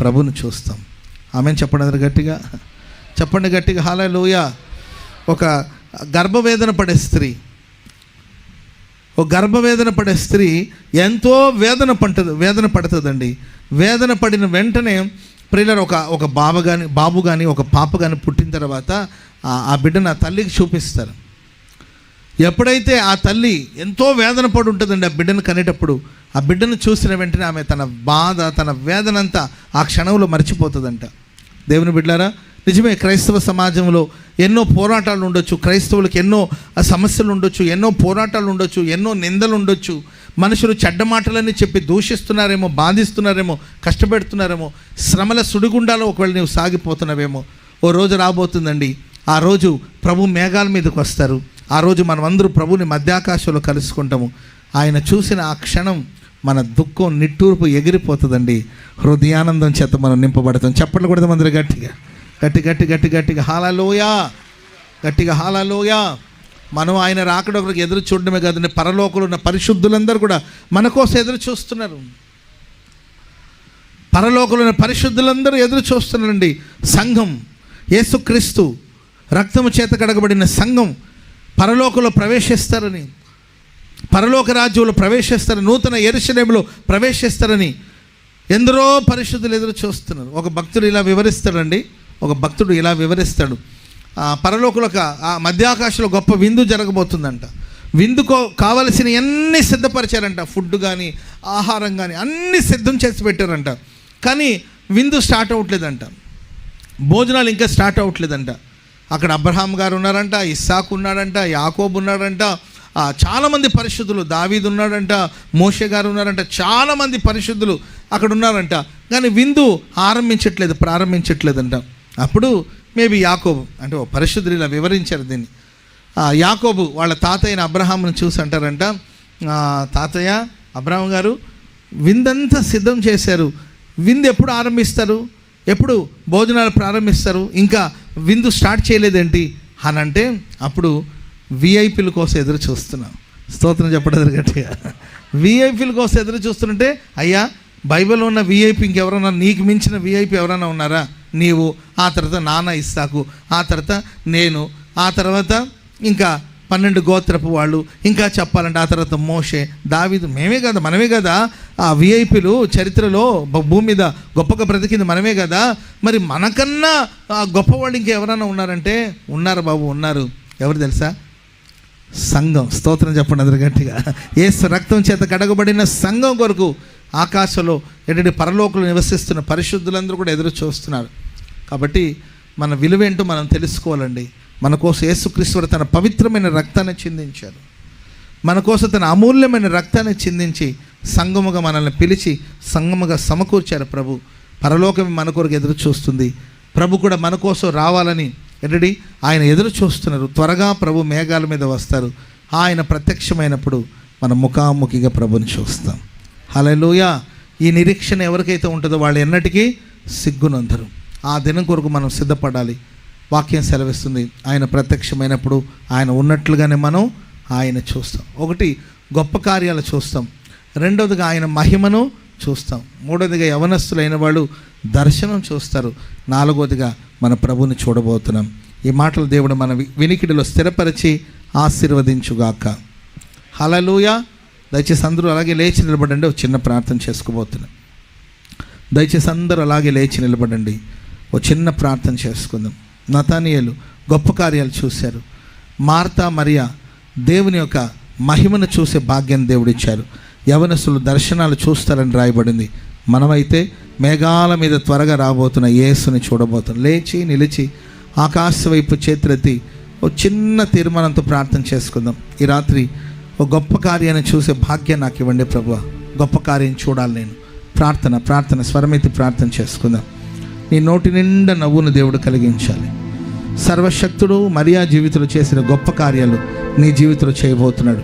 ప్రభుని చూస్తాం. ఆమెను చెప్పండి గట్టిగా, చెప్పండి గట్టిగా. హల్లెలూయా. ఒక గర్భవేదన పడే స్త్రీ ఎంతో వేదన పడుతుందండి. వేదన పడిన వెంటనే ప్రియులారా, ఒక బాబు కానీ ఒక పాప కానీ పుట్టిన తర్వాత ఆ బిడ్డను ఆ తల్లికి చూపిస్తారు. ఎప్పుడైతే ఆ తల్లి ఎంతో వేదన పడి ఉంటుందండి ఆ బిడ్డను కనేటప్పుడు, ఆ బిడ్డను చూసిన వెంటనే ఆమె తన బాధ, తన వేదనంతా ఆ క్షణంలో మర్చిపోతుందంట. దేవుని బిడ్డలారా, నిజమే, క్రైస్తవ సమాజంలో ఎన్నో పోరాటాలు ఉండొచ్చు, క్రైస్తవులకు ఎన్నో సమస్యలు ఉండొచ్చు, ఎన్నో పోరాటాలు ఉండొచ్చు, ఎన్నో నిందలు ఉండొచ్చు. మనుషులు చెడ్డ మాటలన్నీ చెప్పి దూషిస్తున్నారేమో, బాధిస్తున్నారేమో, కష్టపెడుతున్నారేమో, శ్రమల సుడిగుండాలో ఒకవేళ నీవు సాగిపోతున్నావేమో. ఓ రోజు రాబోతుందండి, ఆ రోజు ప్రభు మేఘాల మీదకి వస్తారు. ఆ రోజు మనం అందరూ ప్రభుని మధ్యాకాశంలో కలుసుకుంటాము. ఆయన చూసిన ఆ క్షణం మన దుఃఖం నిట్టూర్పు ఎగిరిపోతుందండి. హృదయానందం చేత మనం నింపబడతాం. చప్పట్లు కొడదాం అందరూ గట్టిగా, గట్టిగా. హల్లెలూయా, గట్టిగా హల్లెలూయా. మనం ఆయన రాకడ ఒకరికి ఎదురు చూడడమే కాదండి, పరలోకంలో ఉన్న పరిశుద్ధులందరూ కూడా మన కోసం ఎదురు చూస్తున్నారు. పరలోకంలో ఉన్న పరిశుద్ధులందరూ ఎదురు చూస్తున్నారండి. సంఘం, యేసుక్రీస్తు రక్తము చేత కడగబడిన సంఘం పరలోకంలో ప్రవేశిస్తారని, పరలోక రాజ్యంలో ప్రవేశిస్తారని, నూతన యెరూషలేములో ప్రవేశిస్తారని ఎందరో పరిశుద్ధులు ఎదురు చూస్తున్నారు. ఒక భక్తుడు ఇలా వివరిస్తాడు. పరలోకంలో ఆ మధ్యాకాశంలో గొప్ప విందు జరగబోతుందంట. విందుకు కావలసిన అన్నీ సిద్ధపరిచారంట. ఫుడ్ కానీ, ఆహారం కానీ అన్నీ సిద్ధం చేసి పెట్టారంట. కానీ విందు స్టార్ట్ అవ్వట్లేదంట, భోజనాలు ఇంకా స్టార్ట్ అవ్వట్లేదంట. అక్కడ అబ్రహాం గారు ఉన్నారంట, ఇస్సాకు ఉన్నాడంట, యాకోబు ఉన్నాడంట, చాలామంది పరిశుద్ధులు, దావీదు ఉన్నాడంట, మోషే గారు ఉన్నారంట, చాలామంది పరిశుద్ధులు అక్కడ ఉన్నారంట. కానీ విందు ప్రారంభించట్లేదంట. అప్పుడు మేబీ యాకోబు, అంటే ఓ పరిశుద్ధులు ఇలా వివరించారు దీన్ని. యాకోబు వాళ్ళ తాతయ్యని అబ్రహాంను చూసి అంటారంట, తాతయ్య అబ్రహాం గారు విందంతా సిద్ధం చేశారు, విందు ఎప్పుడు ఆరంభిస్తారు, ఎప్పుడు భోజనాలు ప్రారంభిస్తారు, ఇంకా విందు స్టార్ట్ చేయలేదేంటి అని అంటే, అప్పుడు విఐపీల కోసం ఎదురు చూస్తున్నాం. స్తోత్రం చెప్పడం గట్టిగా. విఐపీల కోసం ఎదురు చూస్తుంటే, అయ్యా బైబిల్లో ఉన్న విఐపీ ఇంకెవరన్నా, నీకు మించిన విఐపీ ఎవరైనా ఉన్నారా? నీవు, ఆ తర్వాత నాన్న ఇస్సాకు, ఆ తర్వాత నేను, ఆ తర్వాత ఇంకా 12 గోత్రపు వాళ్ళు, ఇంకా చెప్పాలంటే ఆ తర్వాత మోషే, దావీదు, మనమే కదా ఆ విఐపీలు. చరిత్రలో భూమి మీద గొప్పగా బ్రతికింది మనమే కదా. మరి మనకన్నా గొప్పవాళ్ళు ఇంకెవరైనా ఉన్నారంటే, ఉన్నారు బాబు, ఉన్నారు. ఎవరు తెలుసా? సంఘం. స్తోత్రం చెప్పండి అందరు గట్టిగా. యేసు రక్తం చేత కడగబడిన సంఘం కొరకు ఆకాశంలో ఎటువంటి పరలోకంలో నివసిస్తున్న పరిశుద్ధులందరూ కూడా ఎదురు చూస్తున్నారు. కాబట్టి మన విలువేంటో మనం తెలుసుకోవాలండి. మన కోసం యేసుక్రీస్తు తన పవిత్రమైన రక్తాన్ని చిందించారు. మన కోసం తన అమూల్యమైన రక్తాన్ని చిందించి సంఘముగా మనల్ని పిలిచి సంఘముగా సమకూర్చారు ప్రభు. పరలోకం మన కొరకు ఎదురు చూస్తుంది. ప్రభు కూడా మన కోసం రావాలని ఆయన ఎదురు చూస్తున్నారు. త్వరగా ప్రభు మేఘాల మీద వస్తారు. ఆయన ప్రత్యక్షమైనప్పుడు మనం ముఖాముఖిగా ప్రభుని చూస్తాం. హల్లెలూయా. ఈ నిరీక్షణ ఎవరికైతే ఉంటుందో వాళ్ళు ఎన్నటికీ సిగ్గునందరు. ఆ దినం కొరకు మనం సిద్ధపడాలి. వాక్యం సెలవిస్తుంది, ఆయన ప్రత్యక్షమైనప్పుడు ఆయన ఉన్నట్లుగానే మనం ఆయన చూస్తాం. ఒకటి, గొప్ప కార్యాలు చూస్తాం. రెండవదిగా ఆయన మహిమను చూస్తాం. మూడవదిగా యవనస్తులైన వాళ్ళు దర్శనం చూస్తారు. నాలుగవదిగా మన ప్రభుని చూడబోతున్నాం. ఈ మాటలు దేవుడు మన వినికిడిలో స్థిరపరిచి ఆశీర్వదించుగాక. హల్లెలూయా. దయచేసి అందరూ అలాగే లేచి నిలబడండి. ఒక చిన్న ప్రార్థన చేసుకోబోతున్నాం. దయచేసి అందరూ అలాగే లేచి నిలబడండి. ఒక చిన్న ప్రార్థన చేసుకుందాం. నతానియేలు గొప్ప కార్యాలు చూశారు. మార్తా మరియా దేవుని యొక్క మహిమను చూసే భాగ్యాన్ని దేవుడిచ్చారు. యవనస్తులు దర్శనాలు చూస్తారని రాయబడింది. మనమైతే మేఘాల మీద త్వరగా రాబోతున్న యేసుని చూడబోతున్నాం. లేచి నిలిచి ఆకాశ వైపు చేతులెత్తి ఒక చిన్న తీర్మానంతో ప్రార్థన చేసుకుందాం. ఈ రాత్రి ఒక గొప్ప కార్యాన్ని చూసే భాగ్యం నాకు ఇవ్వండి ప్రభువా. గొప్ప కార్యం చూడాలి నేను. ప్రార్థన స్వరమెత్తి ప్రార్థన చేసుకుందాం. నీ నోటి నిండా నవ్వును దేవుడు కలిగించాలి. సర్వశక్తుడు మరియా జీవితంలో చేసిన గొప్ప కార్యాలు నీ జీవితంలో చేయబోతున్నాడు.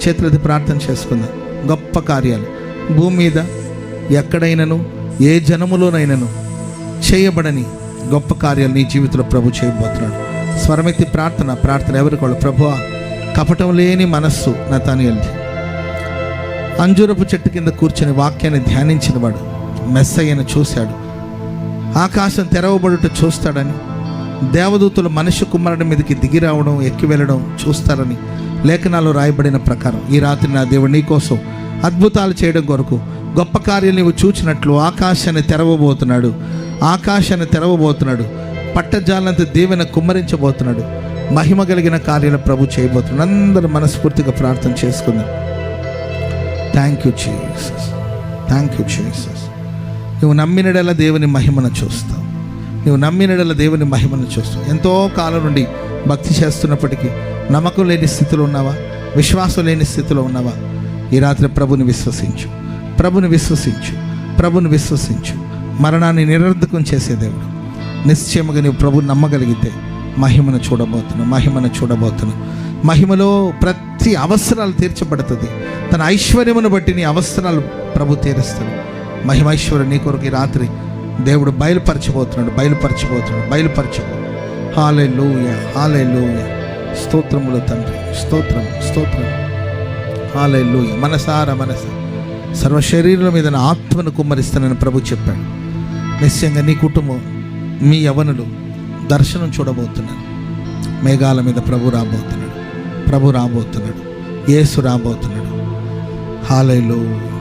చేతులెత్తి ప్రార్థన చేసుకుందాం. గొప్ప కార్యాలు భూమి మీద ఎక్కడైనాను ఏ జనములోనైనాను చేయబడని గొప్ప కార్యాలు నీ జీవితంలో ప్రభు చేయబోతున్నాడు. స్వరమెత్తి ప్రార్థన ఎవరికి వాళ్ళు. ప్రభువా, కపటం లేని మనస్సు నతానియేలుది. అంజూరపు చెట్టు కింద కూర్చొని వాక్యాన్ని ధ్యానించిన వాడు మెస్సయ్యను చూశాడు. ఆకాశం తెరవబడుట చూస్తాడని, దేవదూతలు మనుష్య కుమారుడి మీదకి దిగి రావడం ఎక్కి వెళ్ళడం చూస్తారని లేఖనాలు రాయబడిన ప్రకారం ఈ రాత్రి నా దేవుడు నీ కోసం అద్భుతాలు చేయడం కొరకు గొప్ప కార్యాలు నీవు చూచినట్లు ఆకాశాన్ని తెరవబోతున్నాడు. పట్టజాలంత దీవెన కుమ్మరించబోతున్నాడు. మహిమ కలిగిన కార్యాలు ప్రభు చేయబోతున్నాడు. అందరూ మనస్ఫూర్తిగా ప్రార్థన చేసుకుందాం. Thank you Jesus. నువ్వు నమ్మినడల దేవుని మహిమను చూస్తావు. ఎంతో కాలం నుండి భక్తి చేస్తున్నప్పటికీ నమ్మకం లేని స్థితిలో ఉన్నావా? విశ్వాసం లేని స్థితిలో ఉన్నావా? ఈ రాత్రి ప్రభుని విశ్వసించు. మరణాన్ని నిరర్ధకం చేసే దేవుడు. నిశ్చయముగా నీవు ప్రభుని నమ్మగలిగితే మహిమను చూడబోతున్నావు. మహిమలో ప్రతి అవసరాలు తీర్చబడుతుంది. తన ఐశ్వర్యమును బట్టి నీ అవసరాలు ప్రభు తీరుస్తాడు. మహిమైశ్వర్యం నీ కొరకు ఈ రాత్రి దేవుడు బయలుపరచబోతున్నాడు. హల్లెలూయా. స్తోత్రములు తండ్రి. స్తోత్రం. హల్లెలూయా. మనసార సర్వ శరీరం మీద నా ఆత్మను కుమ్మరిస్తానని ప్రభు చెప్పాడు. నిశ్చయంగా నీ కుటుంబం, మీ యవనులు దర్శనం చూడబోతున్నారు. మేఘాల మీద ప్రభు రాబోతున్నాడు. యేసు రాబోతున్నాడు. హల్లెలూయా.